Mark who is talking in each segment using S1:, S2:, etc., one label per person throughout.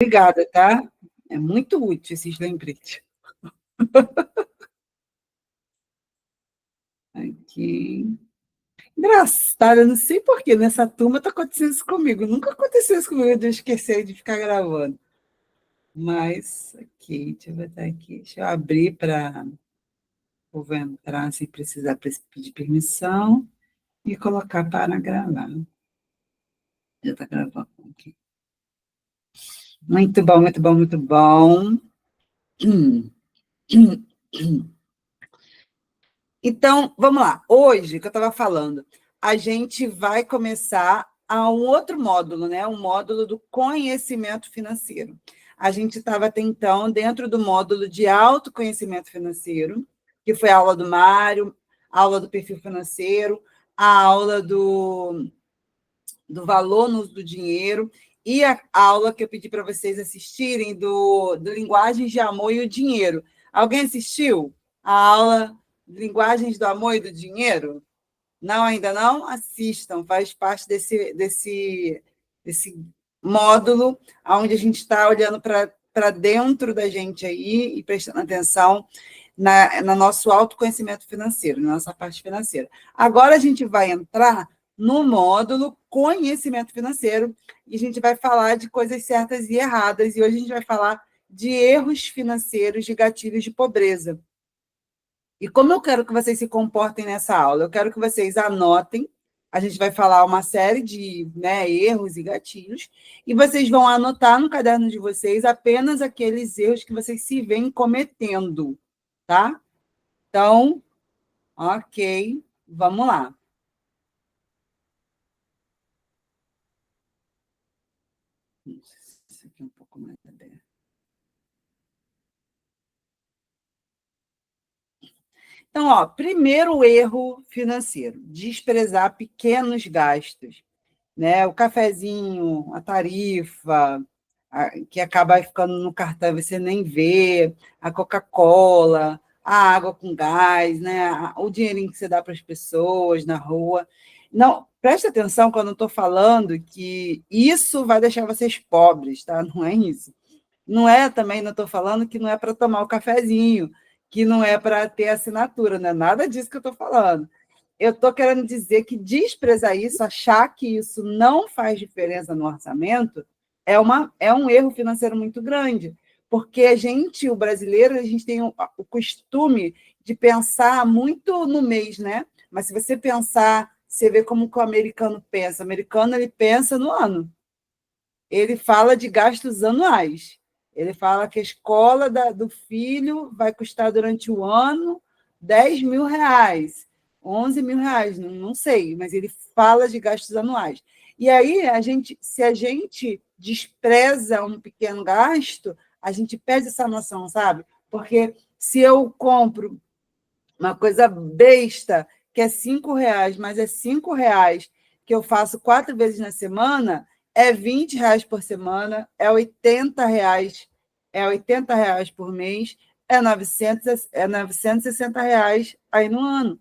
S1: Obrigada, tá? É muito útil esses lembretes. Aqui. Engraçado, eu não sei por que nessa turma está acontecendo isso comigo. Nunca aconteceu isso comigo de eu esquecer de ficar gravando. Mas, aqui, deixa eu botar aqui. Deixa eu abrir para o povo entrar sem precisar pedir permissão e colocar para gravar. Já está gravando aqui. Muito bom, muito bom, muito bom. Então, vamos lá. Hoje, que eu estava falando, a gente vai começar a um outro módulo, né? Um módulo do conhecimento financeiro. A gente estava até então dentro do módulo de autoconhecimento financeiro, que foi a aula do Mário, a aula do perfil financeiro, a aula do valor no uso do dinheiro e a aula que eu pedi para vocês assistirem do Linguagens de Amor e o Dinheiro. Alguém assistiu a aula Linguagens do Amor e do Dinheiro? Não, ainda não? Assistam, faz parte desse módulo onde a gente está olhando para dentro da gente aí e prestando atenção no nosso autoconhecimento financeiro, na nossa parte financeira. Agora a gente vai entrar no módulo conhecimento financeiro e a gente vai falar de coisas certas e erradas, e hoje a gente vai falar de erros financeiros, de gatilhos de pobreza. E como eu quero que vocês se comportem nessa aula? Eu quero que vocês anotem, a gente vai falar uma série de, né, erros e gatilhos, e vocês vão anotar no caderno de vocês apenas aqueles erros que vocês se veem cometendo, tá? Então, ok, vamos lá. Isso aqui é um pouco mais aberto. Então, ó, primeiro erro financeiro, desprezar pequenos gastos, né? O cafezinho, a tarifa, que acaba ficando no cartão e você nem vê, a Coca-Cola, a água com gás, né? O dinheirinho que você dá para as pessoas na rua. Não, preste atenção quando eu estou falando que isso vai deixar vocês pobres, tá? Não é isso. Não é também, não estou falando que não é para tomar o cafezinho, que não é para ter assinatura, não é nada disso que eu estou falando. Eu estou querendo dizer que desprezar isso, achar que isso não faz diferença no orçamento, é um erro financeiro muito grande, porque a gente, o brasileiro, a gente tem o costume de pensar muito no mês, né? Mas se você pensar, você vê como que o americano pensa. O americano, ele pensa no ano. Ele fala de gastos anuais. Ele fala que a escola do filho vai custar durante o ano R$ 10.000, R$ 11.000, não sei, mas ele fala de gastos anuais. E aí, se a gente despreza um pequeno gasto, a gente perde essa noção, sabe? Porque se eu compro uma coisa besta, que é R$ 5, mas é R$ 5 que eu faço 4 vezes na semana, é R$ 20 por semana, é R$ 80 por mês, é R$ 960 aí no ano.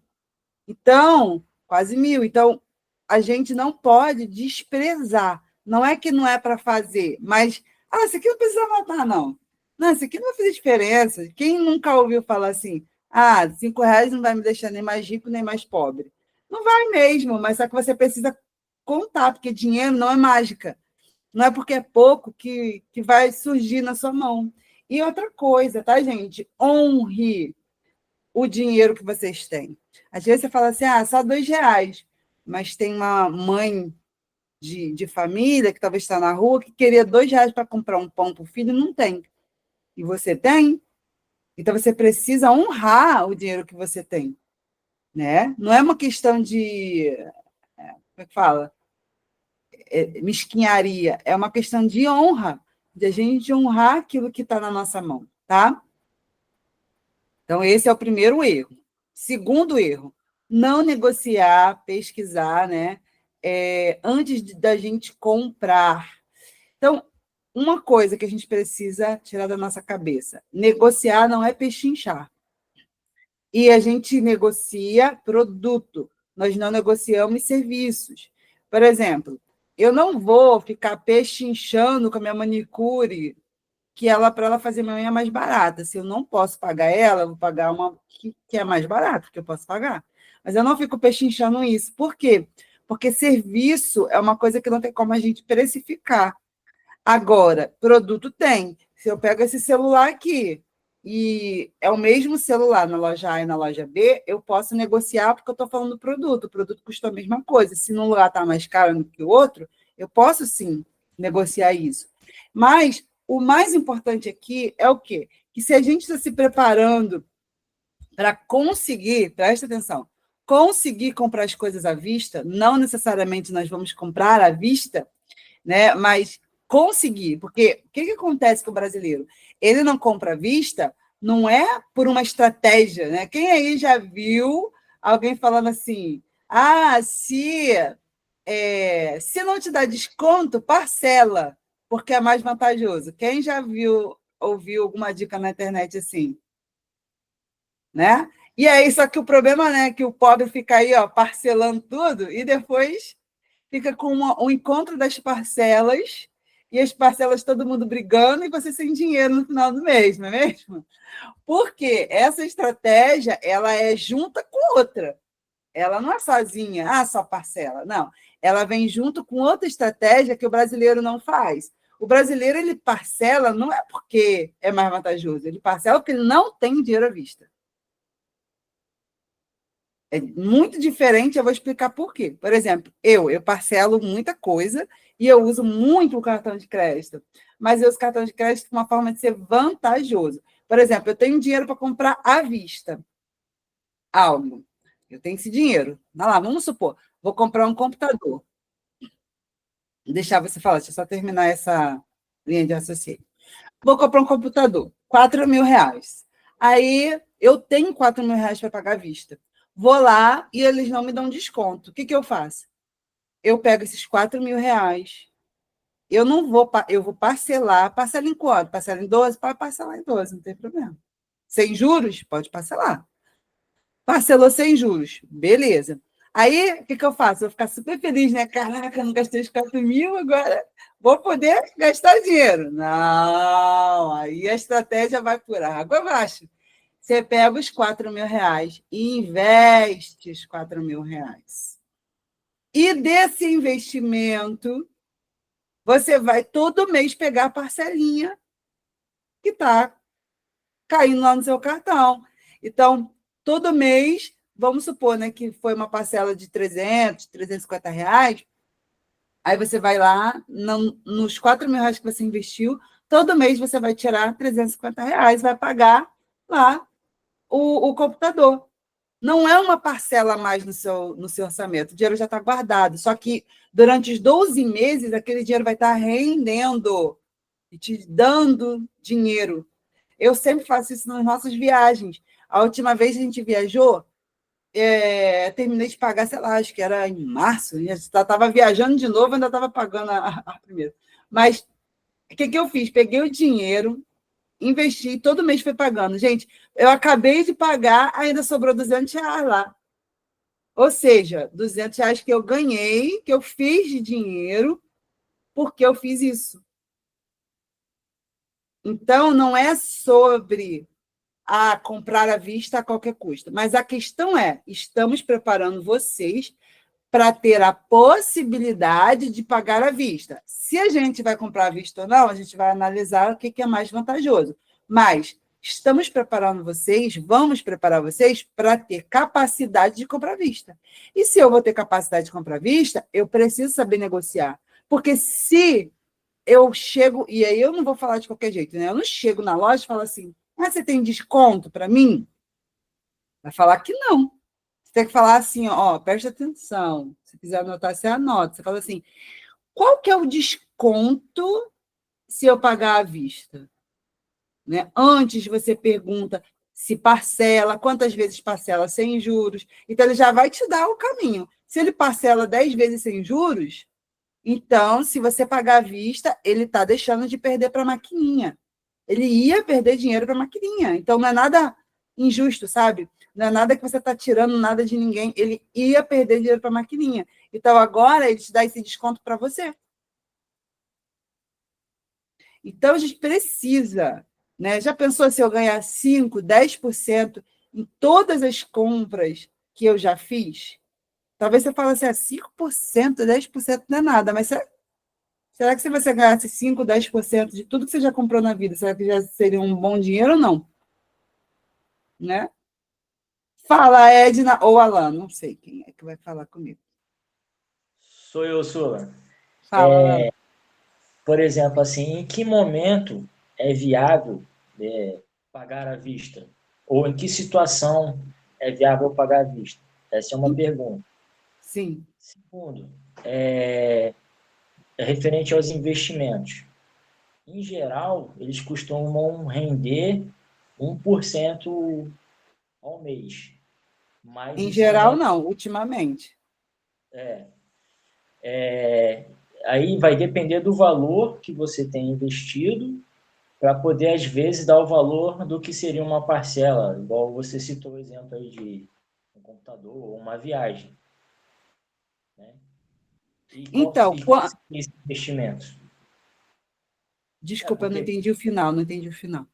S1: Então, quase 1.000. Então, a gente não pode desprezar. Não é que não é para fazer, mas, isso aqui não precisa matar, não. Não, isso aqui não vai fazer diferença. Quem nunca ouviu falar assim, R$ 5 não vai me deixar nem mais rico, nem mais pobre? Não vai mesmo, mas só que você precisa contar, porque dinheiro não é mágica. Não é porque é pouco que vai surgir na sua mão. E outra coisa, tá, gente? Honre o dinheiro que vocês têm. Às vezes você fala assim, só R$ 2, mas tem uma mãe de família que talvez está na rua que queria R$ 2 para comprar um pão para o filho, não tem. E você tem? Então você precisa honrar o dinheiro que você tem, né? Não é uma questão de, como é que fala? Mesquinharia, é uma questão de honra, de a gente honrar aquilo que está na nossa mão, tá? Então, esse é o primeiro erro. Segundo erro, não negociar, pesquisar, né? Antes da gente comprar. Então, uma coisa que a gente precisa tirar da nossa cabeça: negociar não é pechinchar. E a gente negocia produto, nós não negociamos serviços. Por exemplo, eu não vou ficar pechinchando com a minha manicure que ela para ela fazer minha unha mais barata. Se eu não posso pagar ela, eu vou pagar uma que é mais barata, que eu posso pagar. Mas eu não fico pechinchando isso. Por quê? Porque serviço é uma coisa que não tem como a gente precificar. Agora, produto tem. Se eu pego esse celular aqui e é o mesmo celular na loja A e na loja B, eu posso negociar porque eu estou falando do produto. O produto custa a mesma coisa. Se num lugar está mais caro do que o outro, eu posso sim negociar isso. Mas o mais importante aqui é o quê? Que se a gente está se preparando para conseguir, presta atenção, conseguir comprar as coisas à vista, não necessariamente nós vamos comprar à vista, né? Mas conseguir, porque o que, que acontece com o brasileiro? Ele não compra à vista, não é por uma estratégia, né? Quem aí já viu alguém falando assim: ah, se não te dá desconto, parcela, porque é mais vantajoso. Quem já viu, ouviu alguma dica na internet assim, né? E aí, só que o problema, né, é que o pobre fica aí, ó, parcelando tudo e depois fica com um encontro das parcelas e as parcelas todo mundo brigando e você sem dinheiro no final do mês, não é mesmo? Porque essa estratégia, ela é junta com outra. Ela não é sozinha, só parcela. Não, ela vem junto com outra estratégia que o brasileiro não faz. O brasileiro, ele parcela não é porque é mais vantajoso, ele parcela porque ele não tem dinheiro à vista. É muito diferente, eu vou explicar por quê. Por exemplo, eu parcelo muita coisa e eu uso muito o cartão de crédito, mas eu uso o cartão de crédito de uma forma de ser vantajoso. Por exemplo, eu tenho dinheiro para comprar à vista algo. Eu tenho esse dinheiro. Vai lá, vamos supor, vou comprar um computador. Deixar você falar, deixa eu só terminar essa linha de raciocínio. Vou comprar um computador, R$ 4.000. Aí eu tenho R$ 4.000 para pagar à vista. Vou lá e eles não me dão desconto. O que, que eu faço? Eu pego esses R$ 4.000. Eu não vou, eu vou parcelar. Parcela em quanto? Parcela em 12? Pode parcelar em 12, não tem problema. Sem juros? Pode parcelar. Parcelou sem juros. Beleza. Aí, o que, que eu faço? Eu vou ficar super feliz, né? Caraca, não gastei os 4.000, agora vou poder gastar dinheiro. Não, aí a estratégia vai por água abaixo. Você pega os R$ 4.000 e investe os R$ 4.000. E desse investimento, você vai todo mês pegar a parcelinha que está caindo lá no seu cartão. Então, todo mês, vamos supor, né, que foi uma parcela de R$ 350, aí você vai lá, nos R$ 4.000 que você investiu, todo mês você vai tirar R$ 350, vai pagar lá o computador. Não é uma parcela a mais no seu orçamento, o dinheiro já está guardado, só que durante os 12 meses, aquele dinheiro vai estar rendendo e te dando dinheiro. Eu sempre faço isso nas nossas viagens. A última vez que a gente viajou, terminei de pagar, sei lá, acho que era em março, já estava viajando de novo, ainda estava pagando a primeira. Mas o que, que eu fiz? Peguei o dinheiro, investi, todo mês foi pagando. Gente, eu acabei de pagar, ainda sobrou R$ 200 lá. Ou seja, R$ 200 que eu ganhei, que eu fiz de dinheiro, porque eu fiz isso. Então, não é sobre comprar à vista a qualquer custo. Mas a questão é, estamos preparando vocês para ter a possibilidade de pagar à vista. Se a gente vai comprar à vista ou não, a gente vai analisar o que é mais vantajoso. Mas estamos preparando vocês, vamos preparar vocês para ter capacidade de comprar à vista. E se eu vou ter capacidade de comprar à vista, eu preciso saber negociar. Porque se eu chego, e aí eu não vou falar de qualquer jeito, né? Eu não chego na loja e falo assim, você tem desconto para mim? Vai falar que não. Você tem que falar assim, ó, presta atenção. Se quiser anotar, você anota. Você fala assim, qual que é o desconto se eu pagar à vista? Né? Antes você pergunta se parcela, quantas vezes parcela sem juros. Então, ele já vai te dar o caminho. Se ele parcela 10 vezes sem juros, então, se você pagar à vista, ele está deixando de perder para a maquininha. Ele ia perder dinheiro para a maquininha. Então, não é nada injusto, sabe? Não é nada que você está tirando nada de ninguém. Ele ia perder dinheiro para a maquininha. Então, agora, ele te dá esse desconto para você. Então, a gente precisa, né? Já pensou se eu ganhar 5, 10% em todas as compras que eu já fiz? Talvez você fale assim, 5%, 10% não é nada, mas será que se você ganhasse 5, 10% de tudo que você já comprou na vida, será que já seria um bom dinheiro ou não? Né? Fala, Edna ou Alan, não sei quem é que vai falar comigo.
S2: Sou eu, Sula.
S1: Fala, Alan.
S2: Por exemplo, assim, em que momento é viável pagar à vista? Ou em que situação é viável pagar à vista? Essa é uma pergunta.
S1: Sim.
S2: Segundo, é referente aos investimentos. Em geral, eles costumam render 1% ao mês. Mas
S1: Em
S2: isso
S1: geral,
S2: não
S1: não, ultimamente.
S2: aí vai depender do valor que você tem investido para poder, às vezes, dar o valor do que seria uma parcela, igual você citou o exemplo aí de um computador ou uma viagem. Né?
S1: Então,
S2: E qual seria esse investimento?
S1: desculpa, eu não
S2: Porque,
S1: entendi o final, não entendi o final.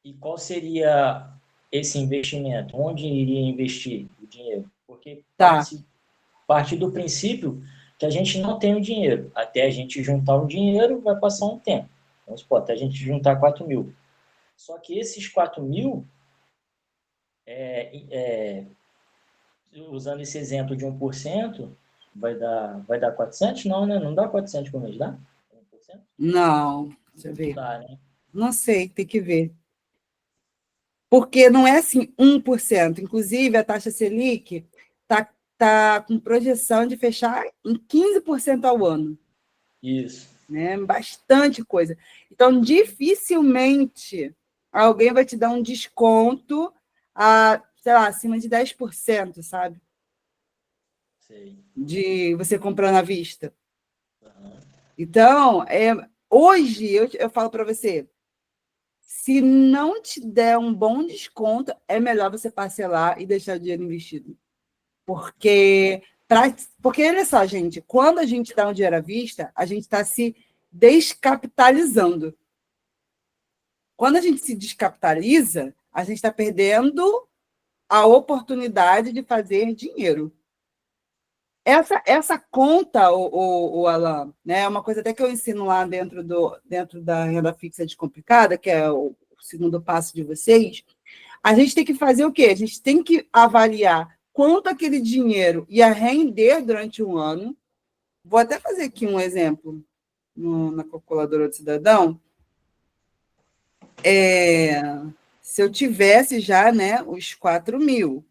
S2: e qual seria esse investimento? Onde iria investir o dinheiro? Porque
S1: Tá.
S2: parte do princípio que a gente não tem o dinheiro. Até a gente juntar o dinheiro, vai passar um tempo. Vamos supor, até a gente juntar 4 mil. Só que esses 4 mil, usando esse exemplo de 1%, vai dar 400? Não, né? Não dá 400 por mês, dá? 1%?
S1: Não, deixa eu
S2: Não
S1: ver.
S2: dá, né?
S1: Não sei, tem que ver. Porque não é assim 1%. Inclusive, a taxa Selic tá com projeção de fechar em 15% ao ano,
S2: Isso.
S1: né? Bastante coisa. Então, dificilmente alguém vai te dar um desconto sei lá, acima de 10%, sabe?
S2: Sei.
S1: De você comprando à vista.
S2: Uhum.
S1: Então, hoje, eu falo para você, se não te der um bom desconto, é melhor você parcelar e deixar o dinheiro investido. Porque, porque olha só, gente, quando a gente dá um dinheiro à vista, a gente está se descapitalizando. Quando a gente se descapitaliza, a gente está perdendo a oportunidade de fazer dinheiro. Essa conta, o Alan, né, é uma coisa até que eu ensino lá dentro da renda fixa descomplicada, que é o segundo passo de vocês. A gente tem que fazer o quê? A gente tem que avaliar quanto aquele dinheiro ia render durante um ano. Vou até fazer aqui um exemplo na calculadora do cidadão. É, se eu tivesse já, né, os 4 mil.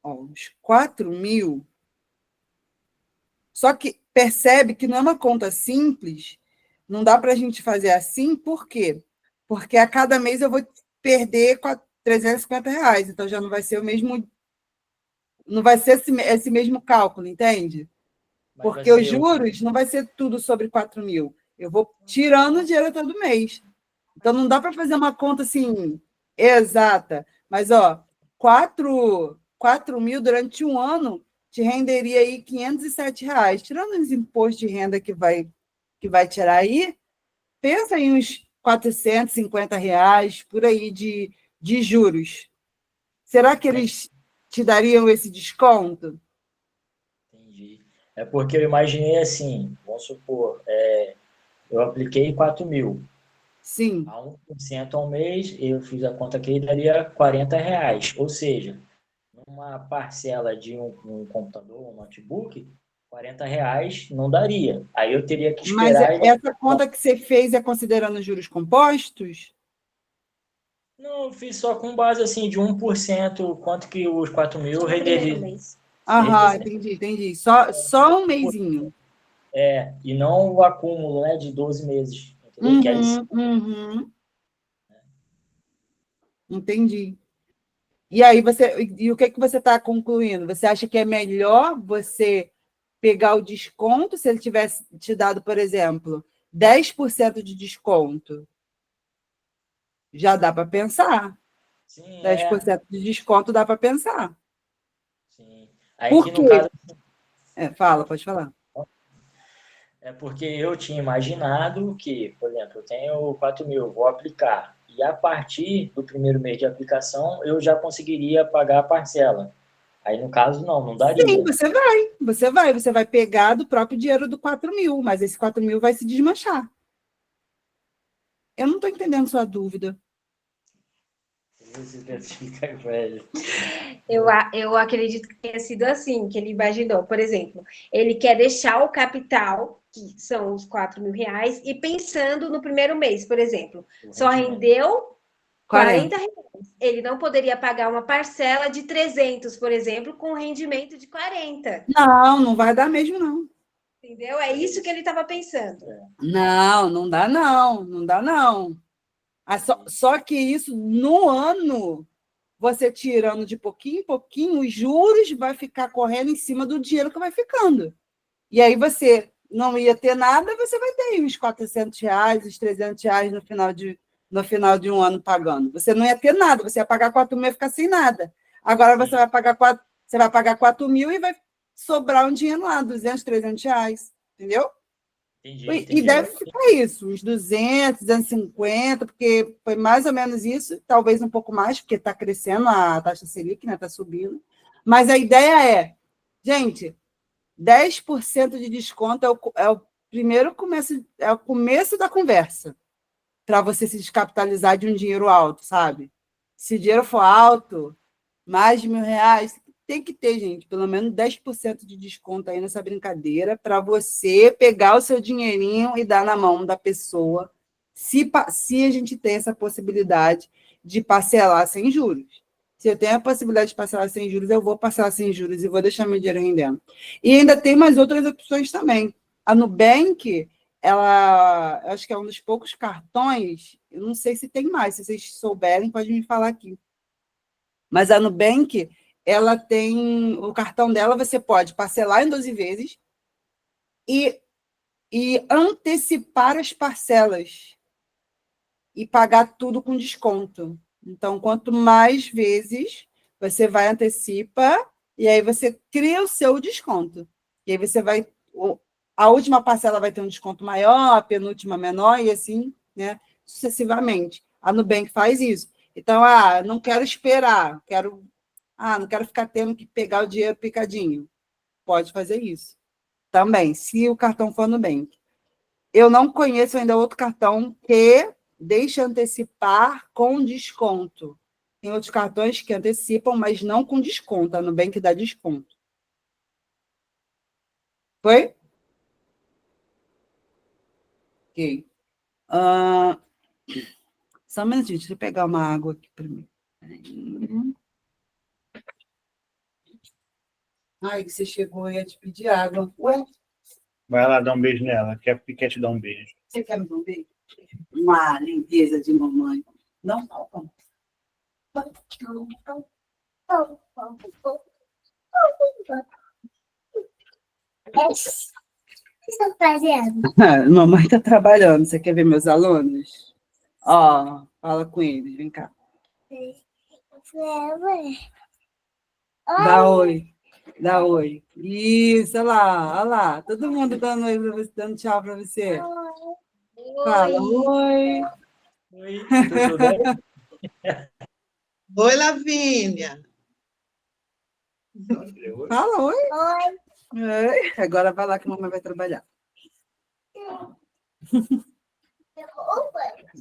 S1: Ó, os 4 mil. Só que percebe que não é uma conta simples, não dá para a gente fazer assim, por quê? Porque a cada mês eu vou perder R$ 350, então já não vai ser o mesmo, não vai ser esse mesmo cálculo, entende?
S2: Mas vai
S1: Porque os
S2: ser o quê?
S1: juros não vai ser tudo sobre 4 mil. Eu vou tirando o dinheiro todo mês. Então não dá para fazer uma conta assim exata. Mas, ó, 4 mil durante um ano te renderia aí R$ 507. Tirando os impostos de renda que vai tirar aí, pensa em uns R$ 450 por aí de juros. Será que eles te dariam esse desconto?
S2: Entendi. É porque eu imaginei assim, vamos supor, eu apliquei 4 mil.
S1: Sim.
S2: A 1% ao mês, eu fiz a conta aqui, daria R$ 40. Ou seja, uma parcela de um computador, um notebook, R$ 40 não daria. Aí eu teria que
S1: Mas
S2: esperar ele.
S1: essa conta que você fez é considerando juros compostos?
S2: Não, eu fiz só com base assim de 1%, quanto que os 4 mil renderia.
S1: Aham, entendi, entendi. Só um mesinho.
S2: E não o acúmulo, né, de 12 meses, entendeu? Que aí sim.
S1: Uhum, uhum, entendi. E aí e o que que você está concluindo? Você acha que é melhor você pegar o desconto se ele tivesse te dado, por exemplo, 10% de desconto? Já dá para pensar.
S2: Sim,
S1: 10% de desconto dá para pensar.
S2: sim. Aí
S1: Por
S2: que
S1: quê?
S2: no caso
S1: Fala, pode falar.
S2: é porque eu tinha imaginado que, por exemplo, eu tenho 4.000, vou aplicar. E a partir do primeiro mês de aplicação, eu já conseguiria pagar a parcela. Aí, no caso, não
S1: Sim,
S2: daria.
S1: você vai pegar do próprio dinheiro do 4.000, mas esse 4.000 vai se desmanchar. Eu não estou entendendo sua dúvida.
S2: Você tenta explicar pra ele.
S3: Eu acredito que tenha sido assim, que ele imaginou. Por exemplo, ele quer deixar o capital, que são os 4.000 reais, e pensando no primeiro mês, por exemplo, só rendeu 40 reais. Ele não poderia pagar uma parcela de 300, por exemplo, com rendimento de 40.
S1: Não vai dar mesmo, não.
S3: Entendeu? É isso que ele estava pensando.
S1: Não dá, não. Não dá, não. Só que isso, no ano, você tirando de pouquinho em pouquinho, os juros vai ficar correndo em cima do dinheiro que vai ficando. E aí você não ia ter nada, você vai ter aí uns 400 reais, uns 300 reais no final de um ano pagando. Você não ia ter nada, você ia pagar 4.000 e ficar sem nada. Agora você vai pagar 4.000 e vai sobrar um dinheiro lá, 200, 300 reais. Entendeu?
S2: Entendi.
S1: E deve ficar isso, uns 200, 250, porque foi mais ou menos isso, talvez um pouco mais, porque está crescendo a taxa Selic, né? Está subindo. Mas a ideia é, gente, 10% de desconto é o primeiro começo, é o começo da conversa, para você se descapitalizar de um dinheiro alto, sabe? Se o dinheiro for alto, mais de R$ 1.000, tem que ter, gente, pelo menos 10% de desconto aí nessa brincadeira para você pegar o seu dinheirinho e dar na mão da pessoa, se a gente tem essa possibilidade de parcelar sem juros. Se eu tenho a possibilidade de parcelar sem juros, eu vou parcelar sem juros e vou deixar meu dinheiro rendendo. E ainda tem mais outras opções também. A Nubank, ela, acho que é um dos poucos cartões, eu não sei se tem mais, se vocês souberem, pode me falar aqui. Mas a Nubank, ela tem o cartão dela, você pode parcelar em 12 vezes e antecipar as parcelas e pagar tudo com desconto. Então, quanto mais vezes você vai antecipa e aí você cria o seu desconto. E aí você vai a última parcela vai ter um desconto maior, a penúltima menor e assim, né, sucessivamente. A Nubank faz isso. Então, não quero esperar, não quero ficar tendo que pegar o dinheiro picadinho. Pode fazer isso. Também, se o cartão for Nubank. Eu não conheço ainda outro cartão que deixa antecipar com desconto. Tem outros cartões que antecipam, mas não com desconto. A Nubank dá desconto. Foi? Ok. Só um minutinho, deixa eu pegar uma água aqui primeiro. Ai, que você chegou e ia te pedir água. Ué?
S4: Vai lá dar um beijo nela. Quer te dar um beijo.
S1: Você quer me dar um beijo? Uma lindeza de mamãe. Não, não.
S5: O que estão fazendo?
S1: Mamãe está trabalhando. Você quer ver meus alunos? Ó, fala com eles, vem cá. Dá oi. Dá oi. Isso, olha lá. Todo mundo dando oi para você, dando tchau para você. Fala oi.
S2: Oi, tudo bem?
S6: Oi, Lavínia.
S1: Fala oi.
S5: Oi.
S1: Agora vai lá que a mamãe vai trabalhar.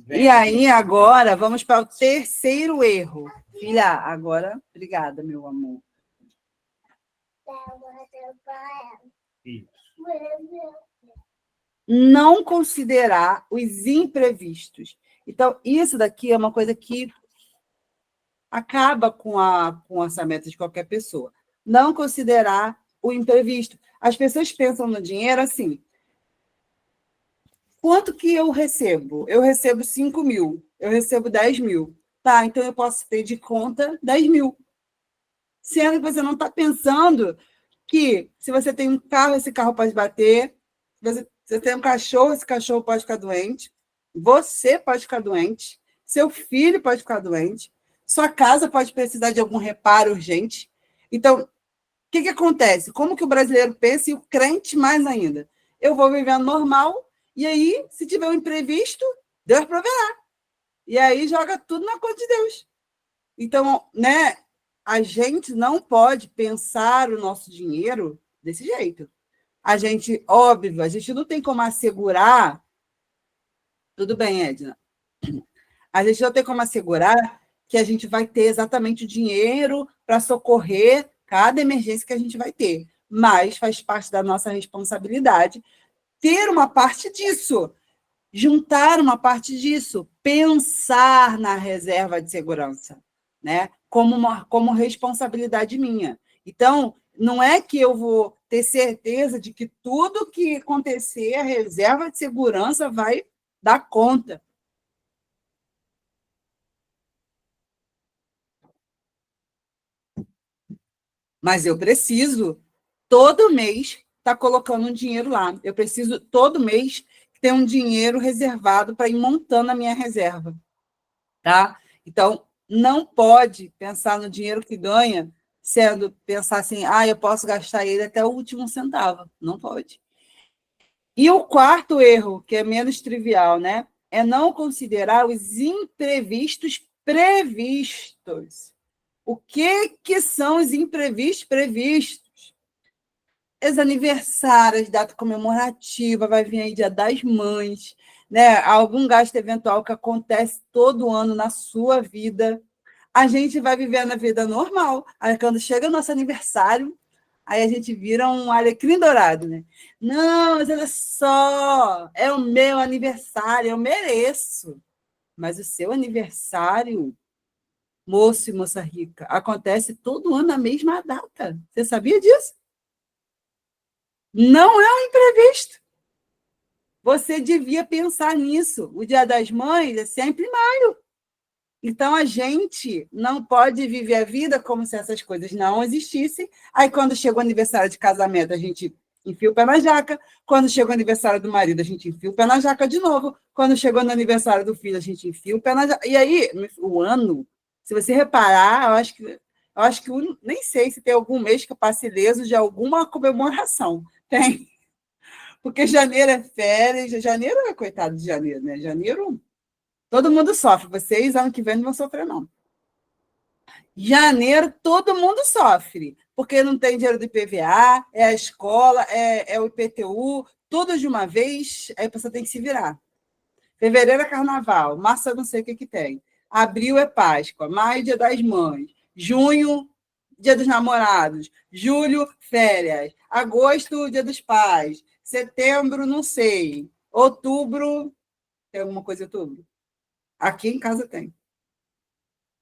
S1: E aí, agora, vamos para o terceiro erro. Filha, agora, obrigada, meu amor. Não considerar os imprevistos. Então, isso daqui é uma coisa que acaba com o orçamento de qualquer pessoa. Não considerar o imprevisto. As pessoas pensam no dinheiro assim, quanto que eu recebo? Eu recebo 5.000, eu recebo 10.000. Tá, então eu posso ter de conta 10.000. Sendo que você não está pensando que se você tem um carro, esse carro pode bater, se você tem um cachorro, esse cachorro pode ficar doente, você pode ficar doente, seu filho pode ficar doente, sua casa pode precisar de algum reparo urgente. Então, que acontece? Como que o brasileiro pensa e o crente mais ainda? Eu vou vivendo normal, e aí, se tiver um imprevisto, Deus proverá. E aí joga tudo na conta de Deus. Então, né, a gente não pode pensar o nosso dinheiro desse jeito. A gente, óbvio, a gente não tem como assegurar. Tudo bem, Edna. A gente não tem como assegurar que a gente vai ter exatamente o dinheiro para socorrer cada emergência que a gente vai ter. Mas faz parte da nossa responsabilidade ter uma parte disso, juntar uma parte disso, pensar na reserva de segurança, né? Como responsabilidade minha. Então, não é que eu vou ter certeza de que tudo que acontecer, a reserva de segurança vai dar conta. Mas eu preciso, todo mês, estar colocando um dinheiro lá. Eu preciso, todo mês, ter um dinheiro reservado para ir montando a minha reserva. Tá? Então, não pode pensar no dinheiro que ganha pensar assim, eu posso gastar ele até o último centavo. Não pode. E o quarto erro, que é menos trivial, né? É não considerar os imprevistos previstos. O que são os imprevistos previstos? Os aniversários, data comemorativa, vai vir aí Dia das Mães, né? Algum gasto eventual que acontece todo ano na sua vida. A gente vai vivendo a vida normal. Aí, quando chega o nosso aniversário, aí a gente vira um alecrim dourado, né? Não, mas olha só, é o meu aniversário, eu mereço. Mas o seu aniversário, moço e moça rica, acontece todo ano na mesma data. Você sabia disso? Não é um imprevisto. Você devia pensar nisso. O Dia das Mães é sempre em maio. Então, a gente não pode viver a vida como se essas coisas não existissem. Aí, quando chega o aniversário de casamento, a gente enfia o pé na jaca. Quando chega o aniversário do marido, a gente enfia o pé na jaca de novo. Quando chegou no aniversário do filho, a gente enfia o pé na jaca. E aí, o ano, se você reparar, nem sei se tem algum mês que eu passe ileso de alguma comemoração. Tem. Porque janeiro é férias. Janeiro é coitado de janeiro, né? Janeiro, todo mundo sofre. Vocês, ano que vem, não vão sofrer, não. Janeiro, todo mundo sofre, porque não tem dinheiro do IPVA, é a escola, é o IPTU, tudo de uma vez, aí a pessoa tem que se virar. Fevereiro é carnaval, março eu não sei o que tem. Abril é Páscoa, maio, Dia das Mães. Junho, Dia dos Namorados. Julho, férias. Agosto, Dia dos Pais. Setembro, não sei. Outubro, tem alguma coisa em outubro? Aqui em casa tem.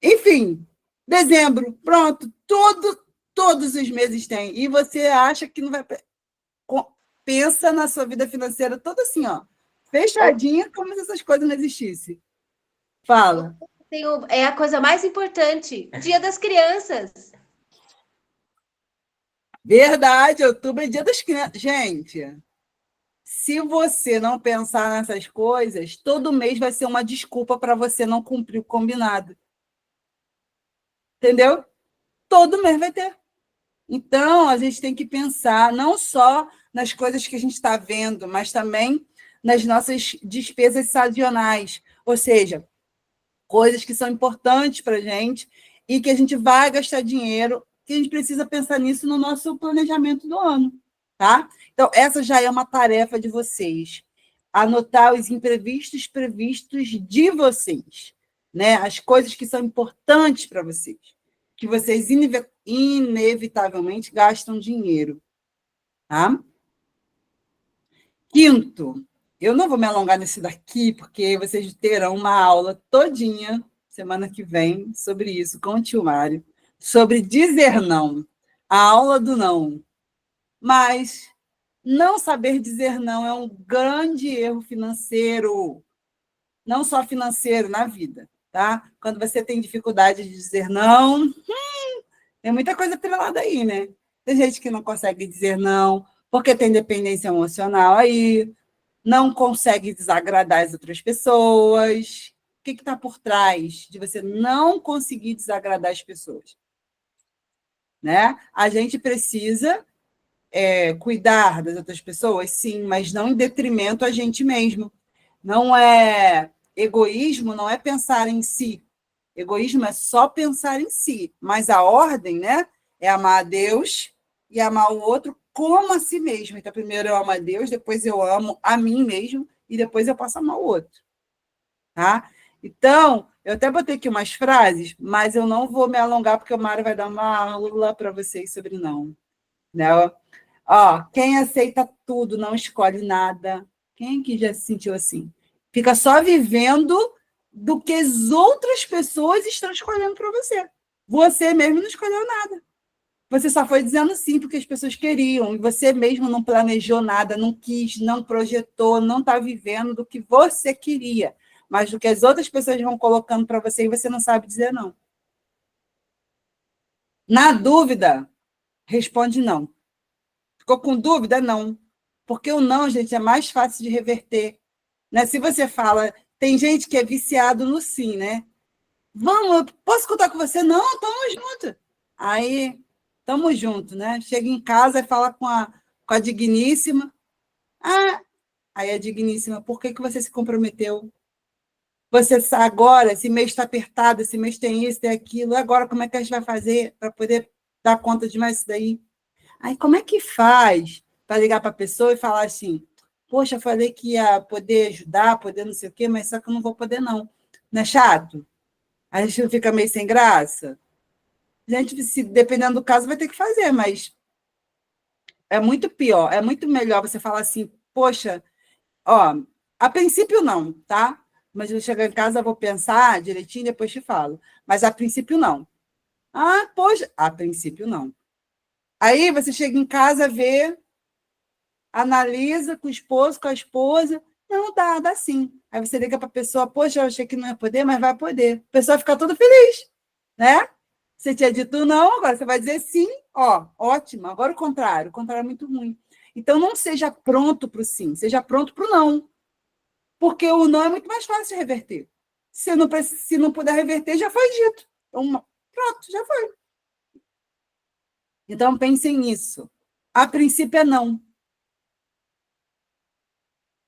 S1: Enfim, dezembro, pronto, todos os meses tem. E você acha que não vai. Pensa na sua vida financeira toda assim, ó, fechadinha, como se essas coisas não existissem. Fala.
S3: É a coisa mais importante, Dia das Crianças.
S1: Verdade, outubro é Dia das Crianças. Gente, se você não pensar nessas coisas, todo mês vai ser uma desculpa para você não cumprir o combinado. Entendeu? Todo mês vai ter. Então, a gente tem que pensar não só nas coisas que a gente está vendo, mas também nas nossas despesas sazonais, ou seja, coisas que são importantes para a gente e que a gente vai gastar dinheiro, que a gente precisa pensar nisso no nosso planejamento do ano, tá? Então, essa já é uma tarefa de vocês, anotar os imprevistos previstos de vocês, né? As coisas que são importantes para vocês, que vocês inevitavelmente gastam dinheiro, tá? Quinto, eu não vou me alongar nesse daqui, porque vocês terão uma aula todinha, semana que vem, sobre isso, com o tio Mário, sobre dizer não, a aula do não. Mas não saber dizer não é um grande erro financeiro, não só financeiro, na vida, tá? Quando você tem dificuldade de dizer não, tem muita coisa atrelada aí, né? Tem gente que não consegue dizer não, porque tem dependência emocional aí, não consegue desagradar as outras pessoas. O que está por trás de você não conseguir desagradar as pessoas? né? A gente precisa cuidar das outras pessoas, sim, mas não em detrimento a gente mesmo. Não é egoísmo, não é pensar em si. Egoísmo é só pensar em si, mas a ordem, né, é amar a Deus e amar o outro como a si mesmo. Então, primeiro eu amo a Deus, depois eu amo a mim mesmo e depois eu posso amar o outro, tá? Então, eu até botei aqui umas frases, mas eu não vou me alongar porque o Mário vai dar uma aula para vocês sobre não, né? Ó, quem aceita tudo não escolhe nada. Quem que já se sentiu assim? Fica só vivendo do que as outras pessoas estão escolhendo para você. Você mesmo não escolheu nada. Você só foi dizendo sim porque as pessoas queriam, e você mesmo não planejou nada, não quis, não projetou, não está vivendo do que você queria, mas do que as outras pessoas vão colocando para você e você não sabe dizer não. Na dúvida, responde não. Ficou com dúvida? Não. Porque o não, gente, é mais fácil de reverter. Né? Se você fala, tem gente que é viciado no sim, né? Vamos, posso contar com você? Não, estamos juntos. Aí, estamos juntos, né? Chega em casa e fala com a digníssima. Ah, aí a digníssima, por que você se comprometeu? Você agora, esse mês está apertado, esse mês tem isso, tem aquilo, agora como é que a gente vai fazer para poder dar conta de mais isso daí? Aí, como é que faz para ligar para a pessoa e falar assim, poxa, falei que ia poder ajudar, poder não sei o quê, mas só que eu não vou poder, não. Não é chato? A gente não fica meio sem graça? A gente, se, dependendo do caso, vai ter que fazer, mas é muito pior, é muito melhor você falar assim, poxa, ó, a princípio não, tá? Mas eu chegar em casa, eu vou pensar direitinho, depois te falo. Mas a princípio não. Ah, poxa, a princípio não. Aí você chega em casa, vê, analisa com o esposo, com a esposa. Não, dá sim. Aí você liga para a pessoa, poxa, eu achei que não ia poder, mas vai poder. A pessoa fica toda feliz, né? Você tinha dito não, agora você vai dizer sim, ó, ótimo. Agora o contrário é muito ruim. Então, não seja pronto para o sim, seja pronto para o não. Porque o não é muito mais fácil de reverter. Se não puder reverter, já foi dito. Então, pronto, já foi. Então, pensem nisso. A princípio é não.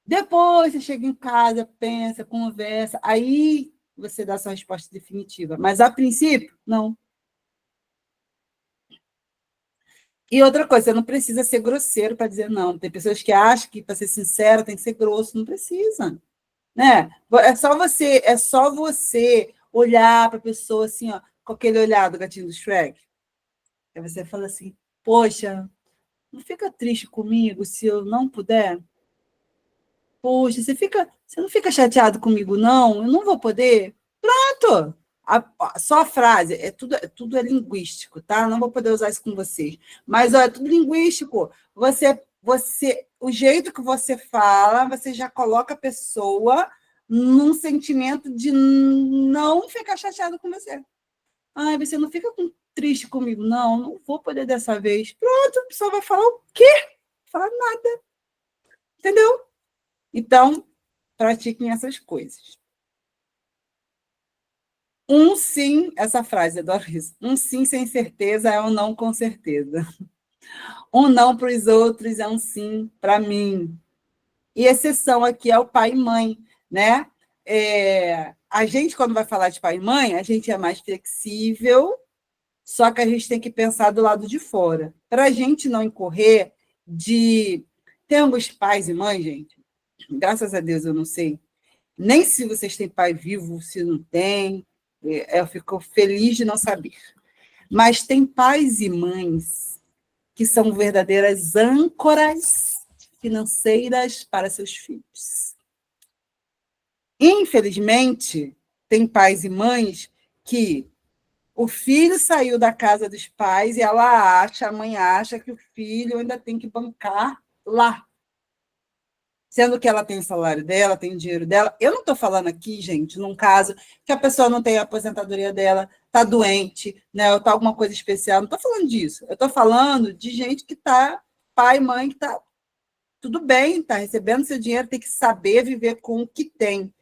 S1: Depois você chega em casa, pensa, conversa, aí você dá sua resposta definitiva. Mas, a princípio, não. E outra coisa, você não precisa ser grosseiro para dizer não. Tem pessoas que acham que, para ser sincero, tem que ser grosso. Não precisa. Né? É só você olhar para a pessoa assim, ó, com aquele olhar do gatinho do Shrek. Aí você fala assim, poxa, não fica triste comigo se eu não puder? Poxa, você não fica chateado comigo, não? Eu não vou poder? Pronto! Só a frase, tudo é linguístico, tá? Não vou poder usar isso com vocês. Mas ó, é tudo linguístico. O jeito que você fala, você já coloca a pessoa num sentimento de não ficar chateado com você. Ai, você não fica triste comigo, não vou poder dessa vez. Pronto, a pessoa vai falar o quê? Falar nada. Entendeu? Então, pratiquem essas coisas. Um sim, essa frase, adoro isso. Um sim sem certeza é um não com certeza. Um não para os outros é um sim para mim. E exceção aqui é o pai e mãe, né? A gente, quando vai falar de pai e mãe, a gente é mais flexível, só que a gente tem que pensar do lado de fora. Para a gente não incorrer de... Tem alguns pais e mães, gente, graças a Deus eu não sei, nem se vocês têm pai vivo, se não tem, eu fico feliz de não saber. Mas tem pais e mães que são verdadeiras âncoras financeiras para seus filhos. Infelizmente, tem pais e mães que o filho saiu da casa dos pais e a mãe acha que o filho ainda tem que bancar lá. Sendo que ela tem o salário dela, tem o dinheiro dela. Eu não estou falando aqui, gente, num caso que a pessoa não tem a aposentadoria dela, está doente, né, ou está alguma coisa especial. Não estou falando disso. Eu estou falando de gente que está, pai, mãe, que está tudo bem, está recebendo seu dinheiro, tem que saber viver com o que tem.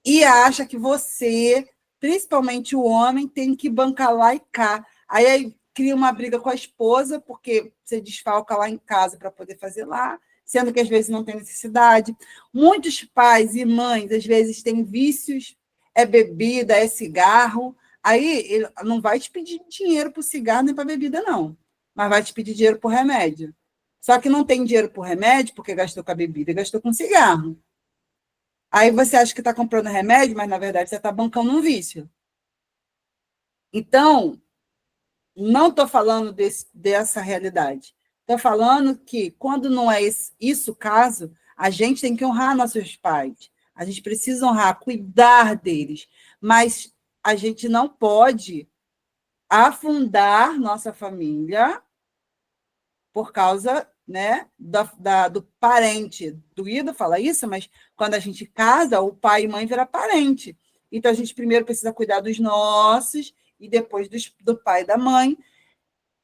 S1: E acha que você, principalmente o homem, tem que bancar lá e cá. Aí cria uma briga com a esposa, porque você desfalca lá em casa para poder fazer lá, sendo que às vezes não tem necessidade. Muitos pais e mães, às vezes, têm vícios, é bebida, é cigarro. Aí ele não vai te pedir dinheiro para o cigarro nem para a bebida, não, mas vai te pedir dinheiro para o remédio. Só que não tem dinheiro para o remédio porque gastou com a bebida e gastou com cigarro. Aí você acha que está comprando remédio, mas, na verdade, você está bancando um vício. Então, não estou falando dessa realidade. Estou falando que, quando não é isso o caso, a gente tem que honrar nossos pais. A gente precisa honrar, cuidar deles. Mas a gente não pode afundar nossa família por causa, né, do parente. Doído falar isso, mas quando a gente casa, o pai e mãe viram parente. Então, a gente primeiro precisa cuidar dos nossos e depois do pai e da mãe,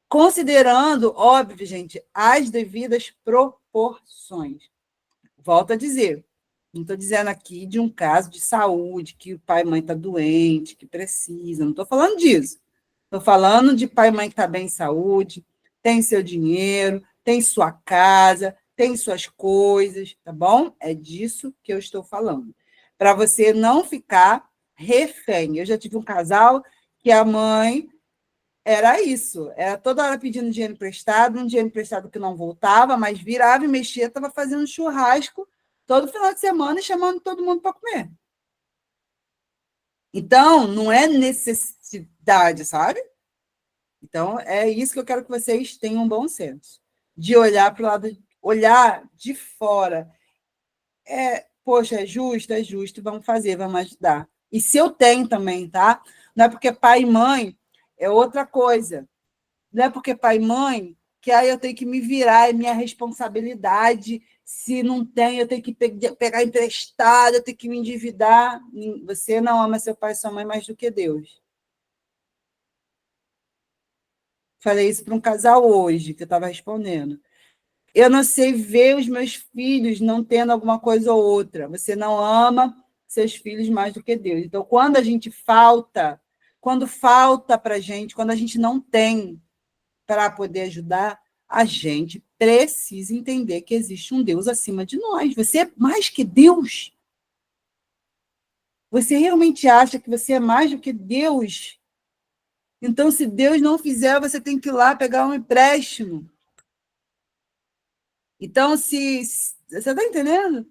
S1: considerando, óbvio, gente, as devidas proporções. Volto a dizer, não estou dizendo aqui de um caso de saúde, que o pai e mãe estão doentes, que precisa, não estou falando disso. Estou falando de pai e mãe que está bem em saúde, tem seu dinheiro, tem sua casa, tem suas coisas, tá bom? É disso que eu estou falando. Para você não ficar refém. Eu já tive um casal que a mãe era isso, era toda hora pedindo dinheiro emprestado, um dinheiro emprestado que não voltava, mas virava e mexia, estava fazendo churrasco todo final de semana e chamando todo mundo para comer. Então, não é necessidade, sabe? Então, é isso que eu quero que vocês tenham um bom senso, de olhar para o lado, olhar de fora. Poxa, é justo, vamos fazer, vamos ajudar. E se eu tenho também, tá? Não é porque pai e mãe é outra coisa. Não é porque pai e mãe que aí eu tenho que me virar, é minha responsabilidade. Se não tem, eu tenho que pegar emprestado, eu tenho que me endividar. Você não ama seu pai e sua mãe mais do que Deus. Falei isso para um casal hoje, que eu estava respondendo. Eu não sei ver os meus filhos não tendo alguma coisa ou outra. Você não ama seus filhos mais do que Deus. Então, quando a gente quando falta para a gente, quando a gente não tem para poder ajudar, a gente precisa entender que existe um Deus acima de nós. Você é mais que Deus. Você realmente acha que você é mais do que Deus? Então, se Deus não fizer, você tem que ir lá pegar um empréstimo. Então, você está entendendo?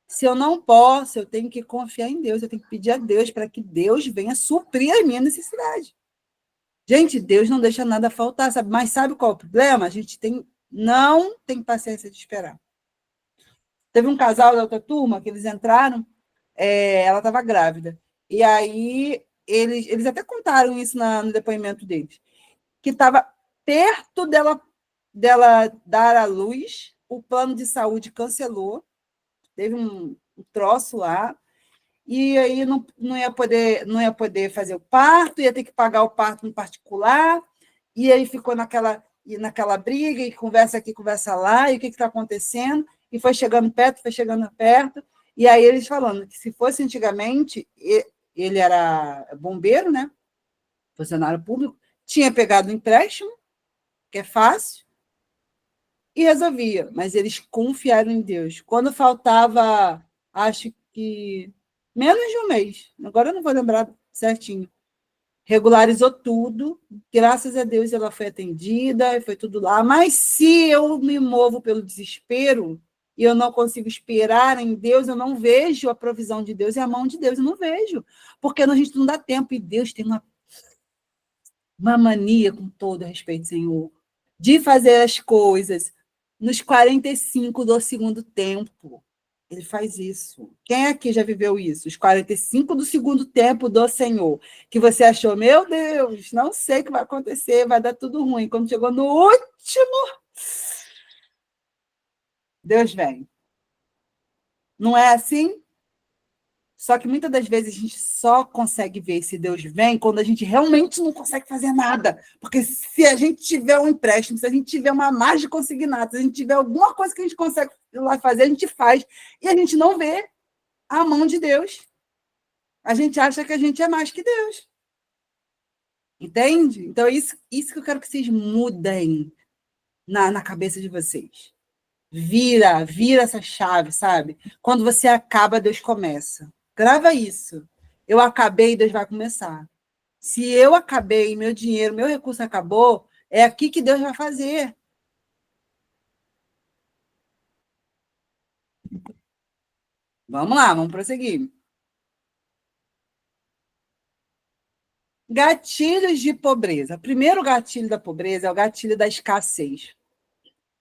S1: Se eu não posso, eu tenho que confiar em Deus, eu tenho que pedir a Deus para que Deus venha suprir a minha necessidade. Gente, Deus não deixa nada faltar, sabe? Mas sabe qual é o problema? A gente não tem paciência de esperar. Teve um casal da outra turma que eles entraram, ela estava grávida. E aí, eles até contaram isso no depoimento deles, que estava perto dela dar à luz, o plano de saúde cancelou, teve um troço lá, e aí não ia poder fazer o parto, ia ter que pagar o parto no particular, e aí ficou naquela briga, e conversa aqui, conversa lá, e o que está acontecendo? E foi chegando perto, e aí eles falando que se fosse antigamente, ele era bombeiro, né? Funcionário público, tinha pegado um empréstimo, que é fácil, e resolvia, mas eles confiaram em Deus. Quando faltava, acho que menos de um mês, agora eu não vou lembrar certinho, regularizou tudo, graças a Deus ela foi atendida, foi tudo lá, mas se eu me movo pelo desespero e eu não consigo esperar em Deus, eu não vejo a provisão de Deus e a mão de Deus, eu não vejo, porque a gente não dá tempo, e Deus tem uma mania, com todo respeito, Senhor, de fazer as coisas nos 45 do segundo tempo. Ele faz isso. Quem aqui já viveu isso? Os 45 do segundo tempo do Senhor. Que você achou, meu Deus, não sei o que vai acontecer, vai dar tudo ruim. Quando chegou no último, Deus vem. Não é assim? Só que muitas das vezes a gente só consegue ver se Deus vem quando a gente realmente não consegue fazer nada. Porque se a gente tiver um empréstimo, se a gente tiver uma margem consignada, se a gente tiver alguma coisa que a gente consegue ir lá fazer, a gente faz. E a gente não vê a mão de Deus. A gente acha que a gente é mais que Deus. Entende? Então, isso que eu quero que vocês mudem na cabeça de vocês. Vira essa chave, sabe? Quando você acaba, Deus começa. Grava isso. Eu acabei, Deus vai começar. Se eu acabei, meu dinheiro, meu recurso acabou, é aqui que Deus vai fazer. Vamos lá, vamos prosseguir. Gatilhos de pobreza. O primeiro gatilho da pobreza é o gatilho da escassez.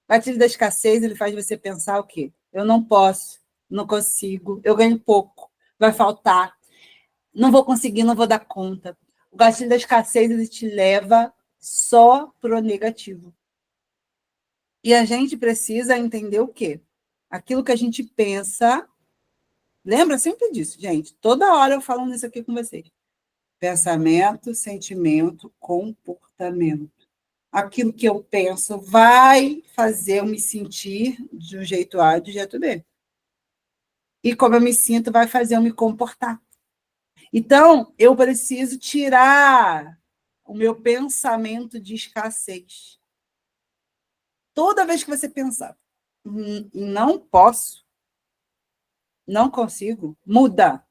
S1: O gatilho da escassez, ele faz você pensar o quê? Eu não posso, não consigo, eu ganho pouco, vai faltar, não vou conseguir, não vou dar conta. O gatilho da escassez, ele te leva só para o negativo. E a gente precisa entender o quê? Aquilo que a gente pensa. Lembra sempre disso, gente. Toda hora eu falo isso aqui com vocês. Pensamento, sentimento, comportamento. Aquilo que eu penso vai fazer eu me sentir de um jeito A e de um jeito B. E como eu me sinto, vai fazer eu me comportar. Então, eu preciso tirar o meu pensamento de escassez. Toda vez que você pensar, não posso, não consigo, muda.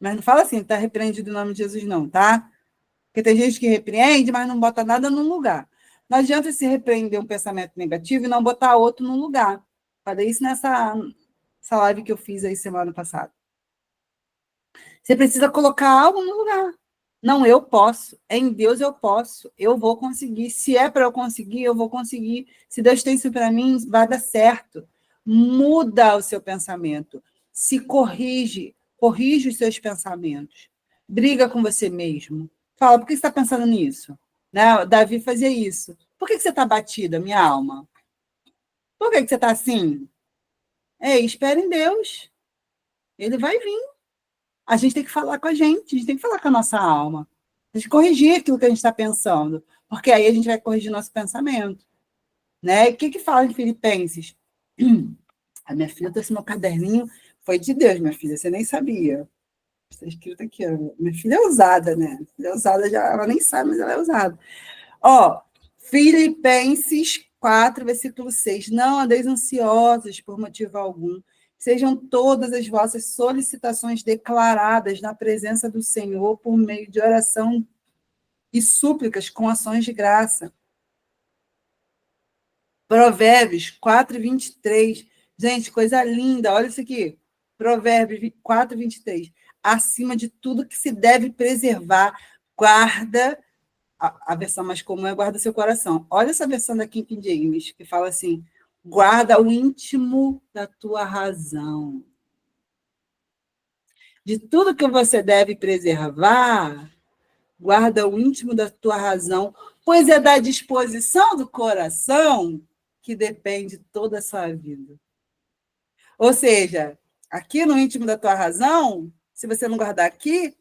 S1: Mas não fala assim, está repreendido em nome de Jesus, não, tá? Porque tem gente que repreende, mas não bota nada no lugar. Não adianta se repreender um pensamento negativo e não botar outro no lugar. Falei isso nessa live que eu fiz aí semana passada. Você precisa colocar algo no lugar. Não, eu posso. Em Deus eu posso. Eu vou conseguir. Se é para eu conseguir, eu vou conseguir. Se Deus tem isso para mim, vai dar certo. Muda o seu pensamento. Se corrige. Corrige os seus pensamentos. Briga com você mesmo. Fala, por que você está pensando nisso? Né? Davi fazia isso. Por que você está batida, minha alma? Por que você está assim? Ei, espera em Deus. Ele vai vir. A gente tem que falar com a gente tem que falar com a nossa alma. A gente corrigir aquilo que a gente está pensando. Porque aí a gente vai corrigir nosso pensamento. Né? E o que fala em Filipenses? A minha filha trouxe meu caderninho. Foi de Deus, minha filha. Você nem sabia. Está escrito aqui, ó. Minha filha é ousada, né? Filha é ousada já, ela nem sabe, mas ela é ousada. Ó, Filipenses 4, versículo 6. Não andeis ansiosos por motivo algum. Sejam todas as vossas solicitações declaradas na presença do Senhor por meio de oração e súplicas com ações de graça. Provérbios 4, 23. Gente, coisa linda, olha isso aqui. Provérbios 4, 23. Acima de tudo que se deve preservar, guarda, a versão mais comum é guarda seu coração. Olha essa versão da King James, que fala assim, guarda o íntimo da tua razão. De tudo que você deve preservar, guarda o íntimo da tua razão, pois é da disposição do coração que depende toda a sua vida. Ou seja, aqui no íntimo da tua razão, se você não guardar aqui,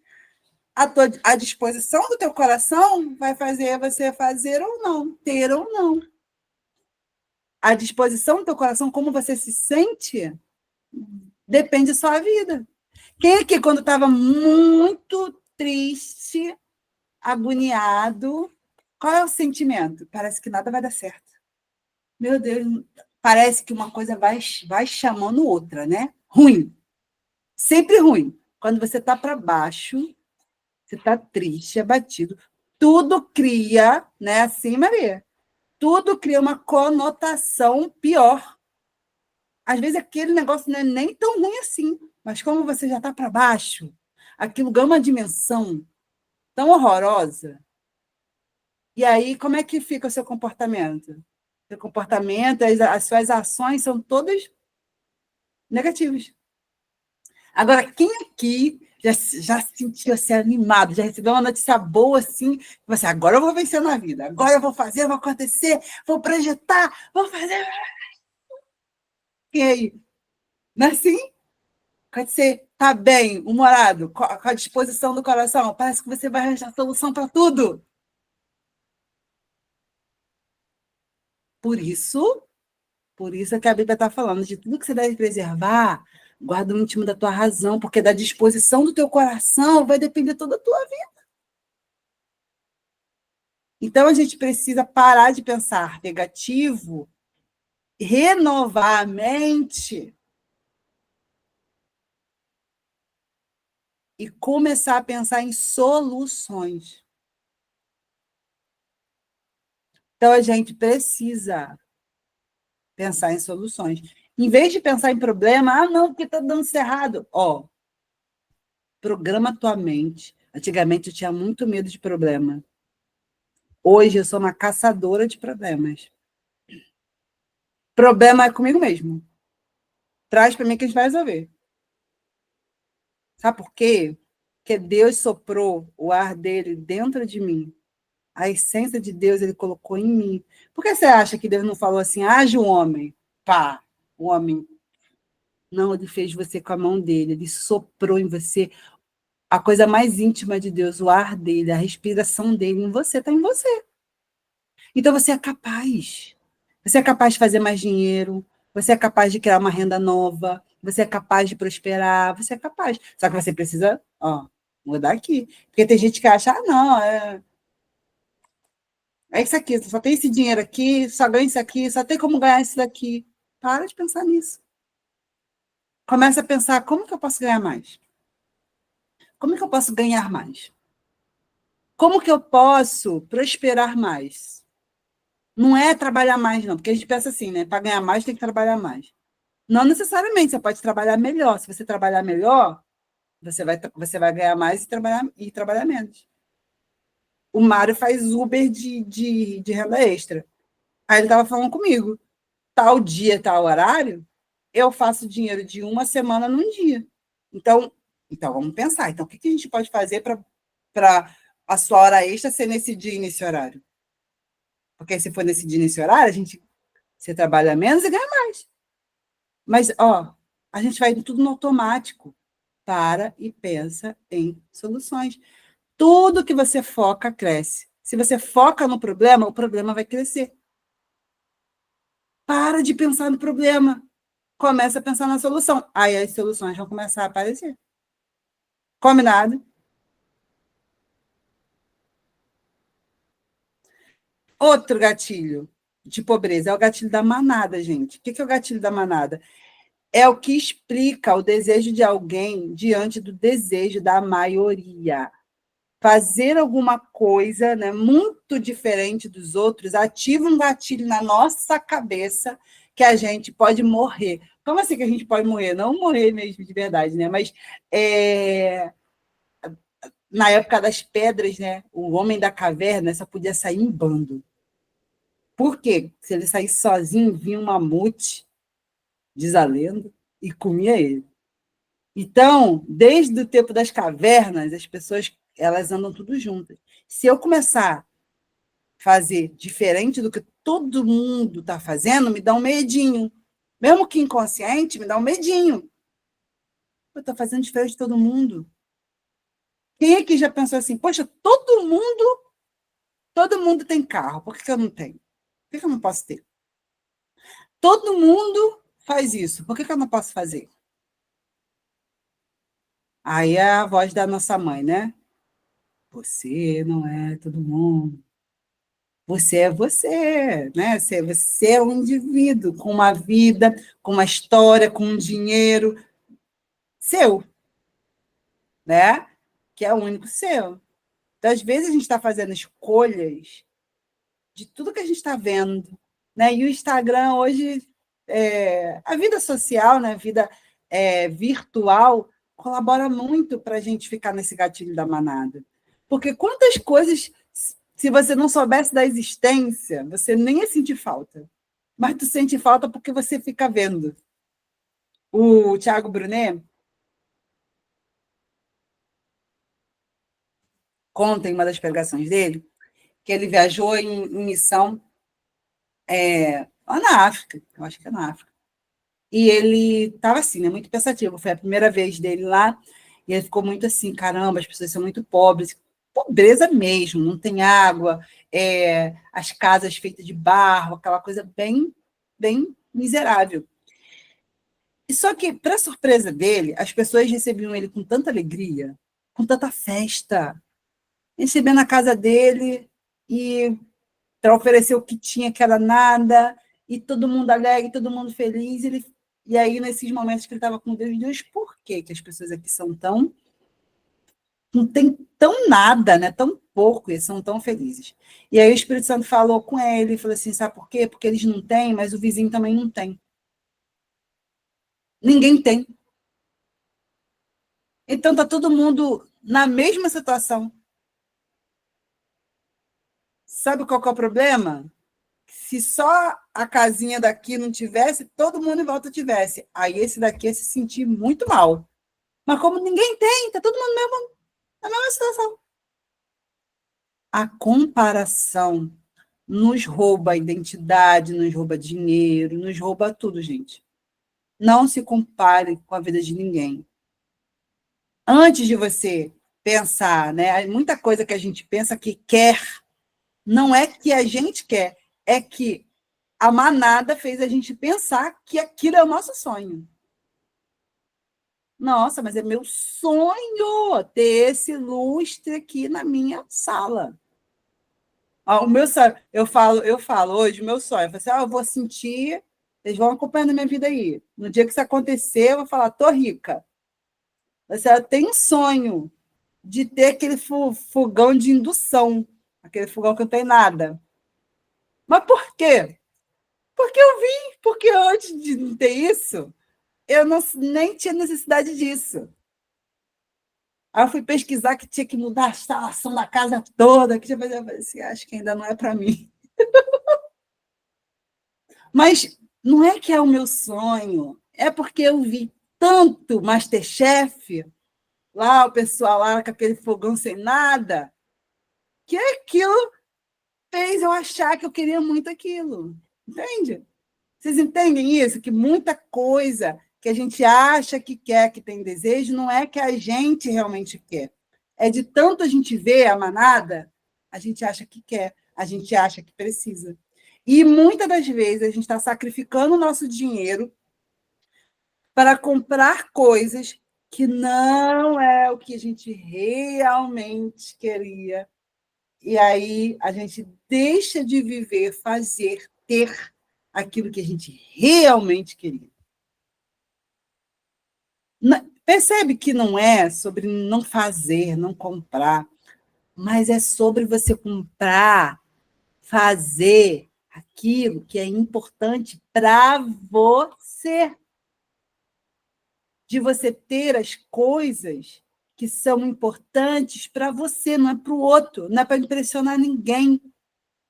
S1: a disposição do teu coração vai fazer você fazer ou não, ter ou não. A disposição do teu coração, como você se sente, depende da sua vida. Quem aqui, quando estava muito triste, agoniado, qual é o sentimento? Parece que nada vai dar certo. Meu Deus, parece que uma coisa vai chamando outra, né? Ruim. Sempre ruim. Quando você está para baixo, você está triste, abatido, tudo cria, né? Assim, Maria, tudo cria uma conotação pior. Às vezes aquele negócio não é nem tão ruim assim, mas como você já está para baixo, aquilo ganha uma dimensão tão horrorosa. E aí, como é que fica o seu comportamento? Seu comportamento, as suas ações são todas negativas. Agora, quem aqui já se sentiu assim, animado, já recebeu uma notícia boa assim, você, agora eu vou vencer na vida, agora eu vou fazer, vou acontecer, vou projetar, vou fazer. E aí? Não é assim? Quando você está bem, humorado, com a disposição do coração, parece que você vai arranjar solução para tudo. Por isso é que a Bíblia está falando de tudo que você deve preservar, guarda o íntimo da tua razão, porque da disposição do teu coração vai depender toda a tua vida. Então, a gente precisa parar de pensar negativo, renovar a mente e começar a pensar em soluções. Então, a gente precisa pensar em soluções. Em vez de pensar em problema, não, porque está dando isso errado. Programa a tua mente. Antigamente, eu tinha muito medo de problema. Hoje, eu sou uma caçadora de problemas. Problema é comigo mesmo. Traz para mim que a gente vai resolver. Sabe por quê? Porque Deus soprou o ar dele dentro de mim. A essência de Deus ele colocou em mim. Por que você acha que Deus não falou assim, haja o homem? Pá, o homem. Não, ele fez você com a mão dele, ele soprou em você a coisa mais íntima de Deus, o ar dele, a respiração dele em você, está em você. Então você é capaz. Você é capaz de fazer mais dinheiro, você é capaz de criar uma renda nova, você é capaz de prosperar, você é capaz. Só que você precisa, mudar aqui. Porque tem gente que acha, não, é isso aqui, só tem esse dinheiro aqui, só ganha isso aqui, só tem como ganhar isso daqui. Para de pensar nisso. Começa a pensar, como que eu posso ganhar mais? Como que eu posso ganhar mais? Como que eu posso prosperar mais? Não é trabalhar mais, não, porque a gente pensa assim, né? Para ganhar mais tem que trabalhar mais. Não necessariamente, você pode trabalhar melhor. Se você trabalhar melhor, você vai ganhar mais e trabalhar menos. O Mário faz Uber de renda extra. Aí ele estava falando comigo, tal dia, tal horário, eu faço dinheiro de uma semana num dia. Então vamos pensar. Então, o que a gente pode fazer para a sua hora extra ser nesse dia e nesse horário? Porque se for nesse dia e nesse horário, você trabalha menos e ganha mais. Mas, a gente vai tudo no automático. Para e pensa em soluções. Tudo que você foca, cresce. Se você foca no problema, o problema vai crescer. Para de pensar no problema. Começa a pensar na solução. Aí as soluções vão começar a aparecer. Combinado? Outro gatilho de pobreza é o gatilho da manada, gente. O que é o gatilho da manada? É o que explica o desejo de alguém diante do desejo da maioria. Fazer alguma coisa, né, muito diferente dos outros ativa um gatilho na nossa cabeça que a gente pode morrer. Como assim que a gente pode morrer? Não morrer mesmo de verdade, né? Mas na época das pedras, né, o homem da caverna só podia sair em bando. Por quê? Se ele saísse sozinho, vinha um mamute, diz a lenda, e comia ele. Então, desde o tempo das cavernas, as pessoas elas andam tudo juntas. Se eu começar a fazer diferente do que todo mundo está fazendo, me dá um medinho. Mesmo que inconsciente, me dá um medinho. Eu estou fazendo diferente de todo mundo. Quem é que já pensou assim, poxa, todo mundo tem carro, por que eu não tenho? Por que eu não posso ter? Todo mundo faz isso, por que eu não posso fazer? Aí é a voz da nossa mãe, né? Você não é todo mundo. Você é você, né? Você é um indivíduo com uma vida, com uma história, com um dinheiro seu, né? Que é o único seu. Então, às vezes, a gente está fazendo escolhas de tudo que a gente está vendo, né? E o Instagram hoje, a vida social, né? A vida virtual, colabora muito para a gente ficar nesse gatilho da manada. Porque quantas coisas, se você não soubesse da existência, você nem ia sentir falta. Mas tu sente falta porque você fica vendo. O Thiago Brunet conta em uma das pregações dele que ele viajou em missão lá na África, eu acho que é na África. E ele estava assim, né, muito pensativo. Foi a primeira vez dele lá, e ele ficou muito assim, caramba, as pessoas são muito pobres, pobreza mesmo, não tem água, as casas feitas de barro, aquela coisa bem, bem miserável. E só que, para surpresa dele, as pessoas recebiam ele com tanta alegria, com tanta festa, recebendo na casa dele, e para oferecer o que tinha, que era nada, e todo mundo alegre, todo mundo feliz. E aí, nesses momentos que ele estava com Deus, por que as pessoas aqui são tão... não tem tão nada, né? Tão pouco, e são tão felizes. E aí o Espírito Santo falou com ele, falou assim, sabe por quê? Porque eles não têm, mas o vizinho também não tem. Ninguém tem. Então está todo mundo na mesma situação. Sabe qual que é o problema? Se só a casinha daqui não tivesse, todo mundo em volta tivesse. Aí esse daqui ia se sentir muito mal. Mas como ninguém tem, está todo mundo na mesma situação. A comparação nos rouba a identidade, nos rouba dinheiro, nos rouba tudo, gente. Não se compare com a vida de ninguém. Antes de você pensar, né? Muita coisa que a gente pensa que quer, não é que a gente quer, é que a manada fez a gente pensar que aquilo é o nosso sonho. Nossa, mas é meu sonho ter esse lustre aqui na minha sala. O meu sonho, eu falo hoje, o meu sonho, eu falo assim, eu vou sentir, vocês vão acompanhando a minha vida aí. No dia que isso acontecer, eu vou falar, tô rica. Você tem um sonho de ter aquele fogão de indução, aquele fogão que não tem nada. Mas por quê? Porque eu vim, porque antes de não ter isso, eu nem tinha necessidade disso. Aí eu fui pesquisar que tinha que mudar a instalação da casa toda, que eu falei assim, acho que ainda não é para mim. Mas não é que é o meu sonho, é porque eu vi tanto MasterChef, lá o pessoal lá com aquele fogão sem nada, que aquilo fez eu achar que eu queria muito aquilo. Entende? Vocês entendem isso? Que muita coisa que a gente acha que quer, que tem desejo, não é que a gente realmente quer. É de tanto a gente ver a manada, a gente acha que quer, a gente acha que precisa. E muitas das vezes a gente está sacrificando o nosso dinheiro para comprar coisas que não é o que a gente realmente queria. E aí a gente deixa de viver, fazer, ter aquilo que a gente realmente queria. Percebe que não é sobre não fazer, não comprar, mas é sobre você comprar, fazer aquilo que é importante para você. De você ter as coisas que são importantes para você, não é para o outro, não é para impressionar ninguém,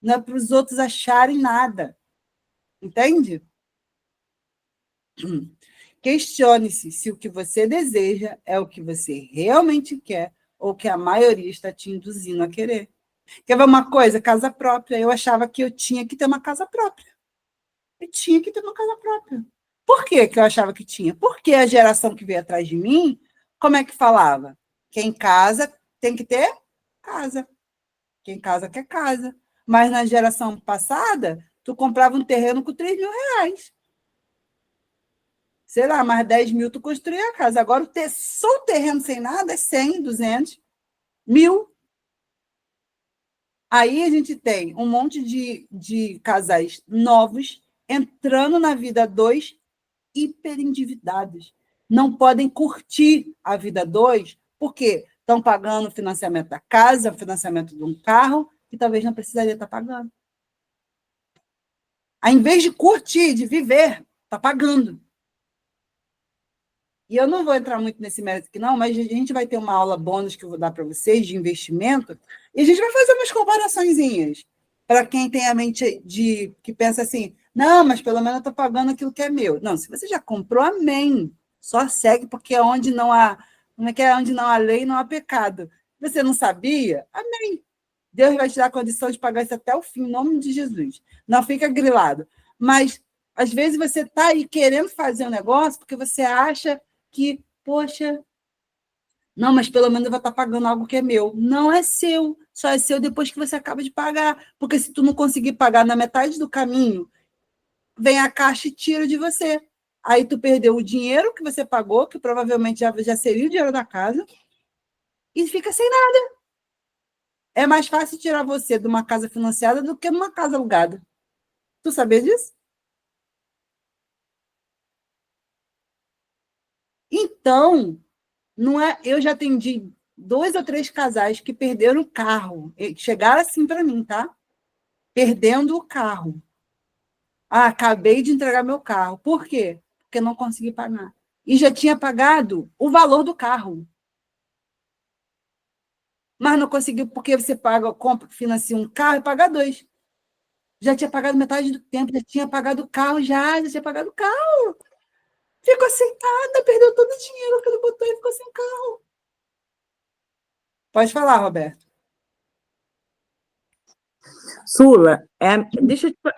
S1: não é para os outros acharem nada. Entende? Questione-se se o que você deseja é o que você realmente quer ou que a maioria está te induzindo a querer. Quer ver uma coisa? Casa própria. Eu achava que eu tinha que ter uma casa própria. Eu tinha que ter uma casa própria. Por que eu achava que tinha? Porque a geração que veio atrás de mim, como é que falava? Quem casa tem que ter casa. Quem casa quer casa. Mas na geração passada, tu comprava um terreno com 3 mil reais. Sei lá, mais 10 mil tu construía a casa. Agora, só o terreno sem nada é 100, 200, 1000. Aí a gente tem um monte de casais novos entrando na vida dois, hiperendividados. Não podem curtir a vida dois, porque estão pagando o financiamento da casa, o financiamento de um carro, que talvez não precisaria estar pagando. Ao invés de curtir, de viver, está pagando. E eu não vou entrar muito nesse mérito aqui, não, mas a gente vai ter uma aula bônus que eu vou dar para vocês de investimento, e a gente vai fazer umas comparaçõezinhas para quem tem a mente que pensa assim, não, mas pelo menos eu estou pagando aquilo que é meu. Não, se você já comprou, amém. Só segue, porque é onde não há, como é que é? Onde não há lei, não há pecado. Você não sabia? Amém. Deus vai te dar a condição de pagar isso até o fim, em nome de Jesus. Não fica grilado. Mas, às vezes, você está aí querendo fazer um negócio porque você acha que, poxa, não, mas pelo menos eu vou estar pagando algo que é meu. Não é seu, só é seu depois que você acaba de pagar. Porque se tu não conseguir pagar na metade do caminho, vem a caixa e tira de você. Aí tu perdeu o dinheiro que você pagou, que provavelmente já seria o dinheiro da casa, e fica sem nada. é mais fácil tirar você de uma casa financiada do que de uma casa alugada. Tu sabia disso? Então, não é, eu já atendi 2 ou 3 casais que perderam o carro. Chegaram assim para mim, tá? Perdendo o carro. Ah, acabei de entregar meu carro. Por quê? Porque não consegui pagar. E já tinha pagado o valor do carro. Mas não conseguiu porque você paga, compra, financia um carro e paga 2. Já tinha pagado metade do tempo, já tinha pagado o carro, já tinha pagado o carro. Ficou sentada, perdeu todo o dinheiro que ele botou e ficou sem carro. Pode falar, Roberto.
S7: Sula,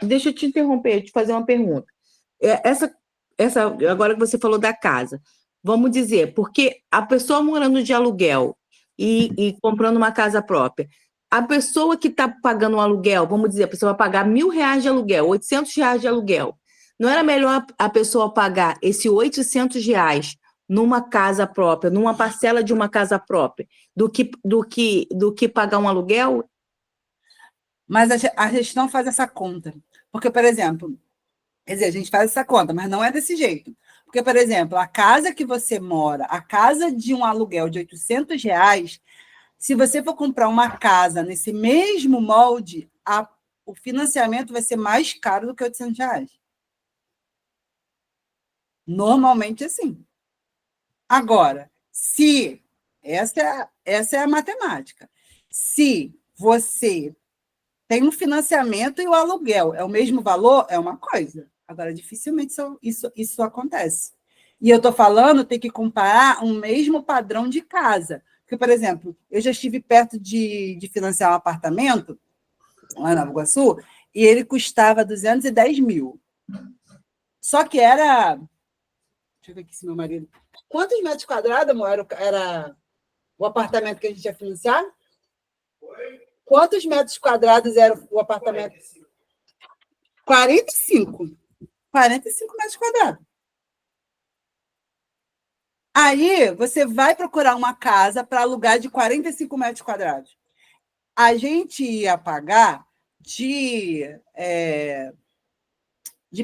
S7: deixa eu te interromper, te fazer uma pergunta. Agora que você falou da casa, vamos dizer, porque a pessoa morando de aluguel e comprando uma casa própria, a pessoa que está pagando um aluguel, vamos dizer, a pessoa vai pagar R$1.000 de aluguel, R$800 de aluguel. Não era melhor a pessoa pagar esse R$800 numa casa própria, numa parcela de uma casa própria, do que pagar um aluguel?
S1: Mas a gente não faz essa conta. Porque, por exemplo, quer dizer, a gente faz essa conta, mas não é desse jeito. Porque, por exemplo, a casa que você mora, a casa de um aluguel de R$800, se você for comprar uma casa nesse mesmo molde, o financiamento vai ser mais caro do que R$800. Normalmente, assim. Agora, se essa é a matemática. Se você tem um financiamento e o aluguel é o mesmo valor, é uma coisa. Agora, dificilmente isso acontece. E eu estou falando, tem que comparar um mesmo padrão de casa. Porque, por exemplo, eu já estive perto de financiar um apartamento, lá em Nova Iguaçu, e ele custava 210 mil. Só que era... Deixa eu ver aqui se meu marido... Quantos metros quadrados, amor, era o apartamento que a gente ia financiar? Quantos metros quadrados era o apartamento? 45. 45 metros quadrados. Aí, você vai procurar uma casa para alugar de 45 metros quadrados. A gente ia pagar de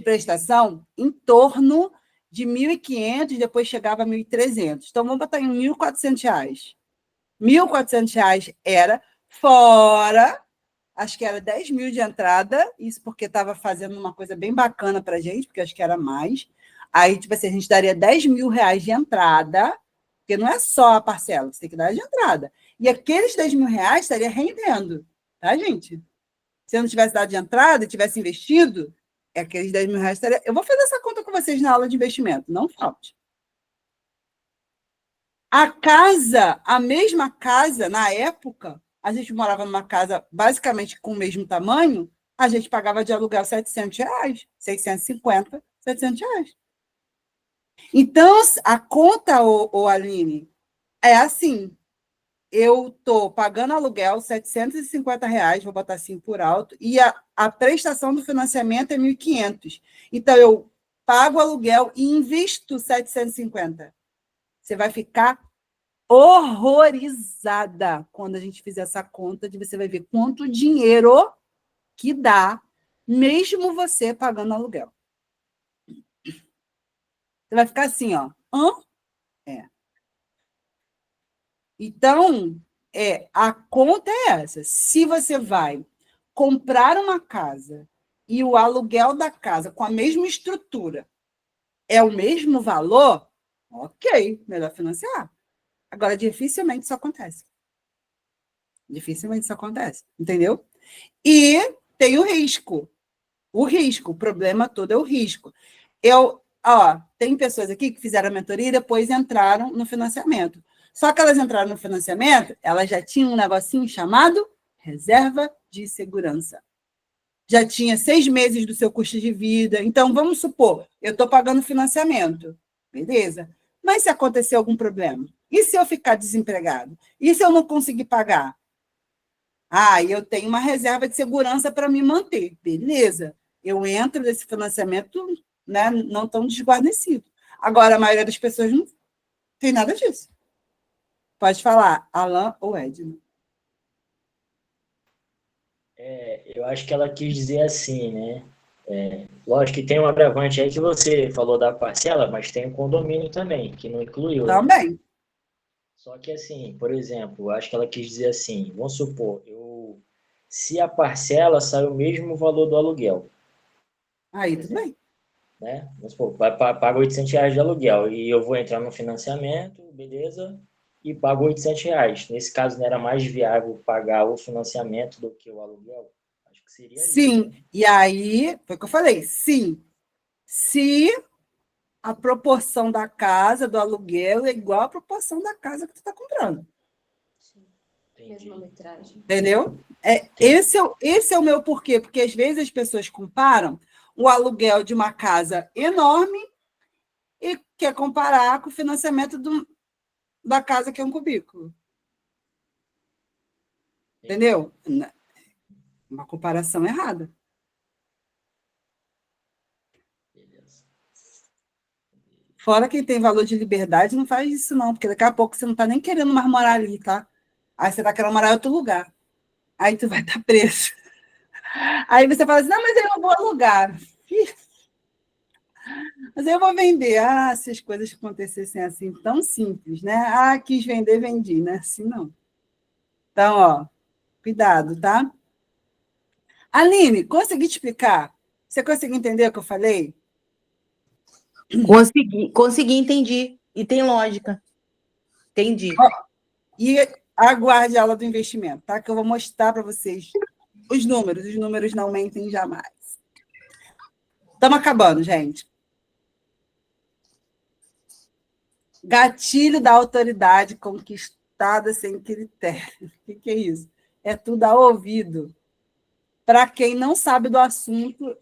S1: prestação em torno de 1.500, depois chegava a 1.300. Então, vamos botar em R$1.400. R$1.400 era fora, acho que era 10 mil de entrada, isso porque estava fazendo uma coisa bem bacana para a gente, porque acho que era mais. Aí, tipo assim, a gente daria R$10.000 de entrada, porque não é só a parcela, você tem que dar de entrada. E aqueles R$10.000 estaria rendendo, tá, gente? Se eu não tivesse dado de entrada e tivesse investido, aqueles R$10.000 estaria... Eu vou fazer essa conta com vocês na aula de investimento, não falte. A mesma casa, na época, a gente morava numa casa basicamente com o mesmo tamanho, a gente pagava de aluguel R$700, 650, R$700. Então, a conta, Aline, é assim, eu estou pagando aluguel R$750, vou botar assim por alto, e a prestação do financiamento é 1.500. Então, eu pago o aluguel e invisto 750. Você vai ficar horrorizada quando a gente fizer essa conta, você vai ver quanto dinheiro que dá, mesmo você pagando aluguel. Você vai ficar assim, ó. Então, a conta é essa. Se você vai comprar uma casa e o aluguel da casa com a mesma estrutura é o mesmo valor, ok, melhor financiar. Agora, dificilmente isso acontece. Dificilmente isso acontece, entendeu? E tem o risco. O problema todo é o risco. Tem pessoas aqui que fizeram a mentoria e depois entraram no financiamento. Só que elas entraram no financiamento, elas já tinham um negocinho chamado reserva de segurança. Já tinha 6 meses do seu custo de vida. Então, vamos supor, eu estou pagando financiamento. Beleza. Mas se acontecer algum problema? E se eu ficar desempregado? E se eu não conseguir pagar? Eu tenho uma reserva de segurança para me manter. Beleza. Eu entro nesse financiamento, né, não tão desguarnecido. Agora, a maioria das pessoas não tem nada disso. Pode falar, Alan ou Edna.
S2: Eu acho que ela quis dizer assim, né? Lógico que tem um agravante aí que você falou da parcela, mas tem o condomínio também, que não incluiu, né?
S1: Também.
S2: Só que assim, por exemplo, eu acho que ela quis dizer assim, vamos supor, se a parcela sai o mesmo valor do aluguel,
S1: Aí, tudo bem.
S2: né? Vamos supor, paga R$ 800 de aluguel e eu vou entrar no financiamento, beleza? E pago R$ 800. Nesse caso, não era mais viável pagar o financiamento do que o aluguel? Acho que seria isso, né?
S1: Sim. E aí, foi o que eu falei, sim. Se a proporção da casa, do aluguel, é igual à proporção da casa que tu está comprando.
S2: Entendi.
S3: Mesma metragem.
S1: Entendeu? Esse é o meu porquê, porque às vezes as pessoas comparam o aluguel de uma casa enorme e quer comparar com o financiamento da casa que é um cubículo. Entendeu? Uma comparação errada.
S2: Beleza.
S1: Fora quem tem valor de liberdade não faz isso, não, porque daqui a pouco você não está nem querendo mais morar ali, tá? Aí você está querendo morar em outro lugar. Aí tu vai estar preso. Aí você fala assim, não, mas eu não vou alugar. Mas eu vou vender. Ah, se as coisas acontecessem assim, tão simples, né? Ah, quis vender, vendi, né? Assim não. Então, ó, cuidado, tá? Aline, consegui te explicar? Você conseguiu entender o que eu falei?
S7: Consegui, entendi. E tem lógica. Entendi.
S1: E aguarde a aula do investimento, tá? Que eu vou mostrar para vocês os números não mentem jamais. Estamos acabando, gente. Gatilho da autoridade conquistada sem critério. O que é isso? É tudo ao ouvido. Para quem não sabe do assunto,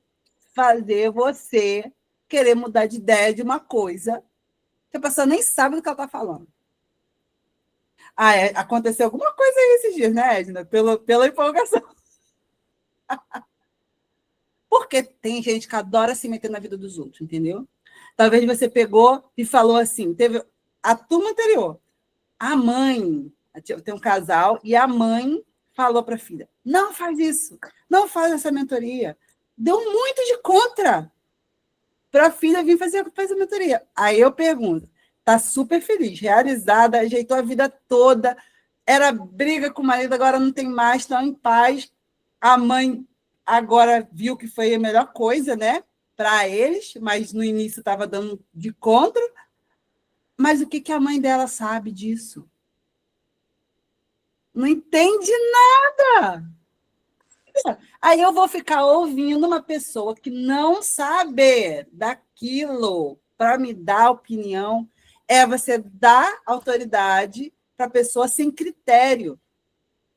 S1: fazer você querer mudar de ideia de uma coisa que a pessoa nem sabe do que ela está falando. Aconteceu alguma coisa aí esses dias, né, Edna? Pela empolgação. Porque tem gente que adora se meter na vida dos outros, entendeu? Talvez você pegou e falou assim, teve a turma anterior, a mãe, tem um casal, e a mãe falou para a filha, não faz isso, não faz essa mentoria. Deu muito de contra para a filha vir fazer a mentoria. Aí eu pergunto, está super feliz, realizada, ajeitou a vida toda, era briga com o marido, agora não tem mais, estão em paz. A mãe agora viu que foi a melhor coisa, né, para eles, mas no início estava dando de contra. Mas o que a mãe dela sabe disso? Não entende nada. Aí eu vou ficar ouvindo uma pessoa que não sabe daquilo para me dar opinião. É você dar autoridade para a pessoa sem critério.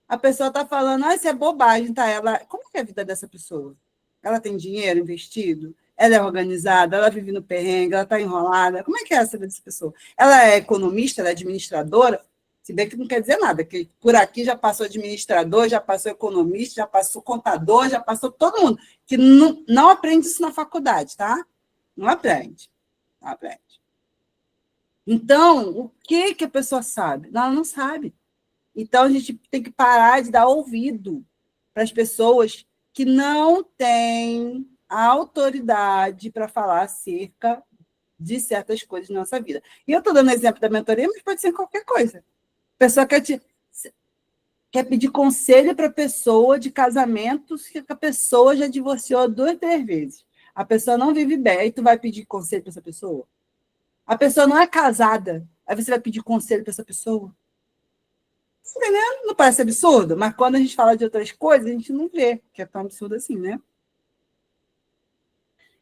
S1: A pessoa está falando, isso é bobagem, tá? Como é a vida dessa pessoa? Ela tem dinheiro investido? Ela é organizada? Ela vive no perrengue? Ela está enrolada? Como é que é essa dessa pessoa? Ela é economista? Ela é administradora? Se bem que não quer dizer nada, que por aqui já passou administrador, já passou economista, já passou contador, já passou todo mundo, que não aprende isso na faculdade, tá? Não aprende. Não aprende. Então, o que a pessoa sabe? Ela não sabe. Então, a gente tem que parar de dar ouvido para as pessoas que não têm autoridade para falar acerca de certas coisas na nossa vida. E eu estou dando exemplo da mentoria, mas pode ser qualquer coisa. A pessoa quer pedir conselho para a pessoa de casamentos que a pessoa já divorciou 2, 3 vezes. A pessoa não vive bem, aí tu vai pedir conselho para essa pessoa? A pessoa não é casada, aí você vai pedir conselho para essa pessoa? Entendeu? Não parece absurdo? Mas quando a gente fala de outras coisas, a gente não vê que é tão absurdo assim, né?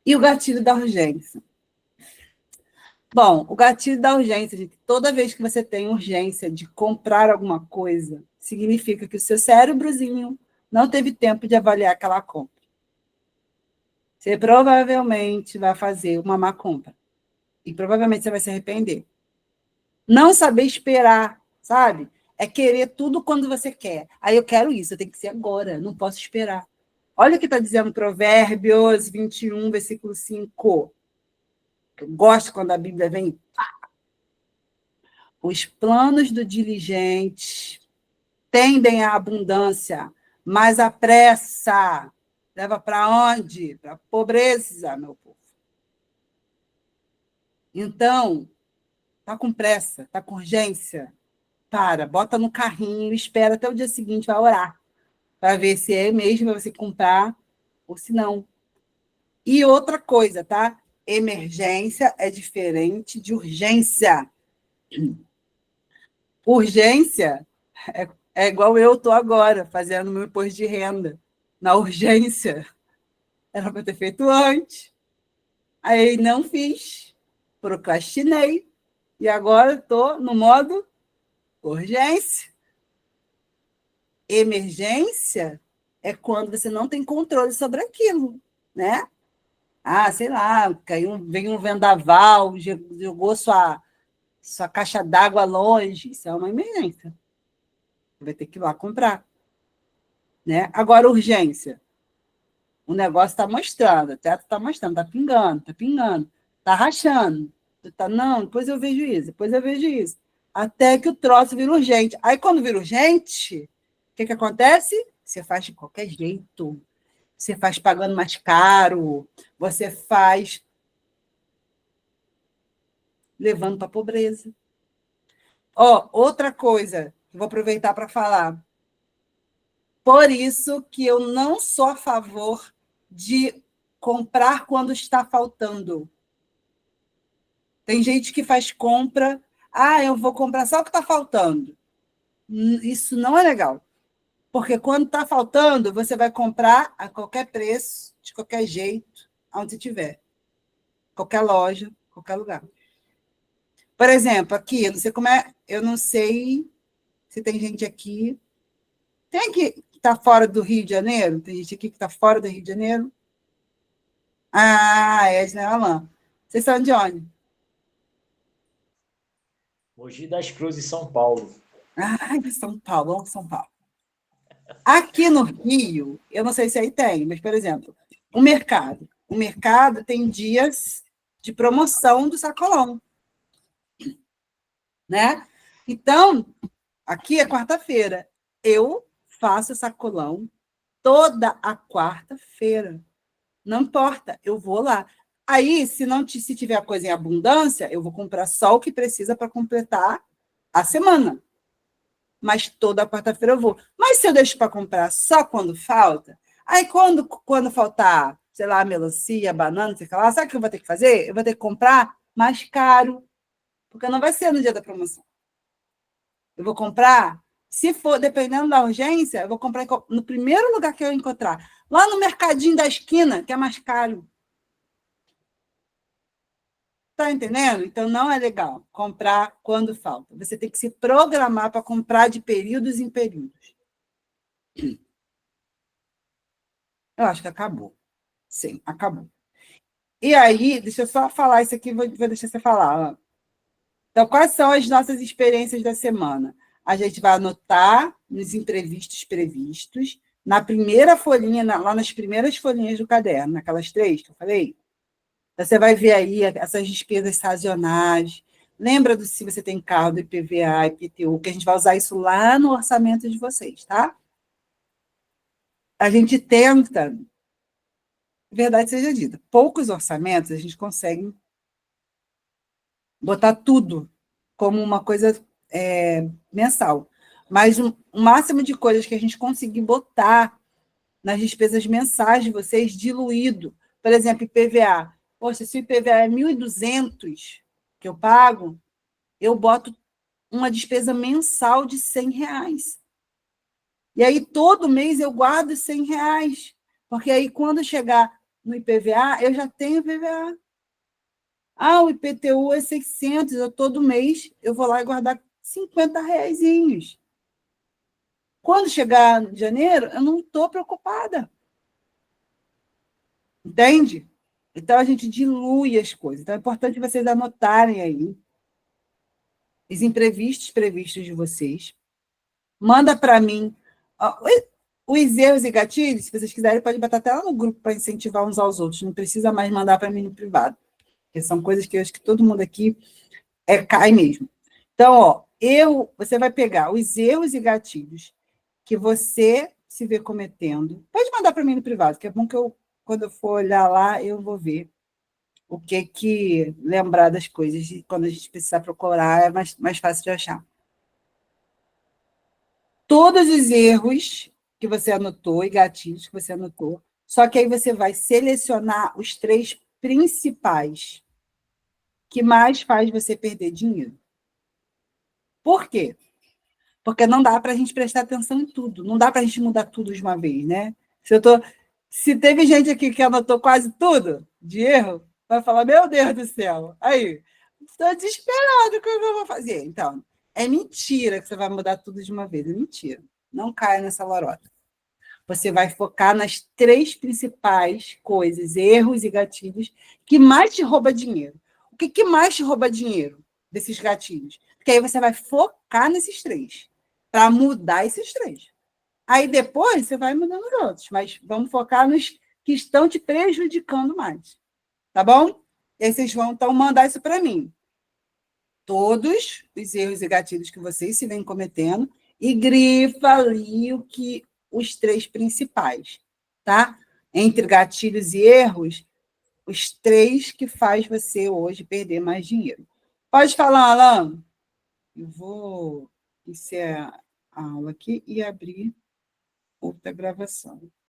S1: E o gatilho da urgência. Bom, o gatilho da urgência, gente, toda vez que você tem urgência de comprar alguma coisa, significa que o seu cérebrozinho não teve tempo de avaliar aquela compra. Você provavelmente vai fazer uma má compra. E provavelmente você vai se arrepender. Não saber esperar, sabe? É querer tudo quando você quer. Aí eu quero isso, eu tenho que ser agora, não posso esperar. Olha o que está dizendo Provérbios 21, versículo 5. Eu gosto quando a Bíblia vem. Os planos do diligente tendem à abundância, Mas a pressa leva para onde? Para a pobreza, meu povo. Então, tá com pressa, tá com urgência, bota no carrinho, espera até o dia seguinte, vai orar, para ver se é mesmo para você comprar ou se não. E outra coisa, tá? Emergência é diferente de urgência. Urgência é igual eu estou agora, fazendo meu imposto de renda. Na urgência, era para ter feito antes. Aí não fiz, procrastinei, e agora estou no modo urgência. Emergência é quando você não tem controle sobre aquilo, né? Ah, sei lá, veio um vendaval, jogou sua caixa d'água longe. Isso é uma emergência. Você vai ter que ir lá comprar. Né? Agora, urgência. O negócio está mostrando, o teto está mostrando, está pingando, está rachando. Não, depois eu vejo isso. Até que o troço vira urgente. Aí, quando vira urgente, o que acontece? Você faz de qualquer jeito. Você faz pagando mais caro, você faz levando para a pobreza. Outra coisa, vou aproveitar para falar. Por isso que eu não sou a favor de comprar quando está faltando. Tem gente que faz compra, eu vou comprar só o que está faltando. Isso não é legal. Porque quando está faltando, você vai comprar a qualquer preço, de qualquer jeito, onde tiver. Qualquer loja, qualquer lugar. Por exemplo, aqui, eu não sei se tem gente aqui. Tem aqui que está fora do Rio de Janeiro? Tem gente aqui que está fora do Rio de Janeiro? É de Alain. Vocês são de onde?
S2: Mogi das Cruzes, São Paulo.
S1: São Paulo, vamos São Paulo. Aqui no Rio, eu não sei se aí tem, mas, por exemplo, o mercado. O mercado tem dias de promoção do sacolão. Né? Então, aqui é quarta-feira. Eu faço sacolão toda a quarta-feira. Não importa, eu vou lá. Aí, se tiver coisa em abundância, eu vou comprar só o que precisa para completar a semana. Mas toda quarta-feira eu vou. Mas se eu deixo para comprar só quando falta, aí quando faltar, sei lá, melancia, banana, sei lá, sabe o que eu vou ter que fazer? Eu vou ter que comprar mais caro, porque não vai ser no dia da promoção. Eu vou comprar, se for, dependendo da urgência, eu vou comprar no primeiro lugar que eu encontrar. Lá no mercadinho da esquina, que é mais caro. Está entendendo? Então, não é legal comprar quando falta. Você tem que se programar para comprar de períodos em períodos. Eu acho que acabou. Sim, acabou. E aí, deixa eu só falar isso aqui, vou deixar você falar. Então, quais são as nossas experiências da semana? A gente vai anotar nos imprevistos previstos, na primeira folhinha, lá nas primeiras folhinhas do caderno, naquelas 3 que eu falei. Você vai ver aí essas despesas sazonais. Lembra se você tem carro do IPVA, IPTU, que a gente vai usar isso lá no orçamento de vocês, tá? A gente tenta, verdade seja dita, poucos orçamentos a gente consegue botar tudo como uma coisa mensal. Mas o máximo de coisas que a gente conseguir botar nas despesas mensais de vocês, diluído. Por exemplo, IPVA. Poxa, se o IPVA é 1.200 que eu pago, eu boto uma despesa mensal de R$100. E aí, todo mês, eu guardo R$100. Porque aí, quando chegar no IPVA, eu já tenho IPVA. O IPTU é 600, todo mês eu vou lá e guardar R$50. Quando chegar em janeiro, eu não estou preocupada. Entende? Então, a gente dilui as coisas. Então, é importante vocês anotarem aí os imprevistos previstos de vocês. Manda para mim os erros e gatilhos, se vocês quiserem, pode botar até lá no grupo para incentivar uns aos outros. Não precisa mais mandar para mim no privado. Porque são coisas que eu acho que todo mundo aqui cai mesmo. Então, você vai pegar os erros e gatilhos que você se vê cometendo. Pode mandar para mim no privado, que é bom que quando eu for olhar lá, eu vou ver o que lembrar das coisas. E quando a gente precisar procurar, é mais fácil de achar. Todos os erros que você anotou e gatilhos que você anotou, só que aí você vai selecionar os 3 principais que mais faz você perder dinheiro. Por quê? Porque não dá para a gente prestar atenção em tudo, não dá para a gente mudar tudo de uma vez, né? Se teve gente aqui que anotou quase tudo de erro, vai falar, meu Deus do céu, aí, estou desesperado, o que eu vou fazer? Então, é mentira que você vai mudar tudo de uma vez, é mentira. Não caia nessa lorota. Você vai focar nas 3 principais coisas, erros e gatilhos, que mais te rouba dinheiro. O que mais te rouba dinheiro desses gatilhos? Porque aí você vai focar nesses 3, para mudar esses 3. Aí depois você vai mudando os outros, mas vamos focar nos que estão te prejudicando mais. Tá bom? E aí vocês vão, então, mandar isso para mim. Todos os erros e gatilhos que vocês se vêm cometendo, e grifa ali os 3 principais, tá? Entre gatilhos e erros, os 3 que faz você hoje perder mais dinheiro. Pode falar, Alan? Eu vou encerrar a aula aqui e abrir outra gravação.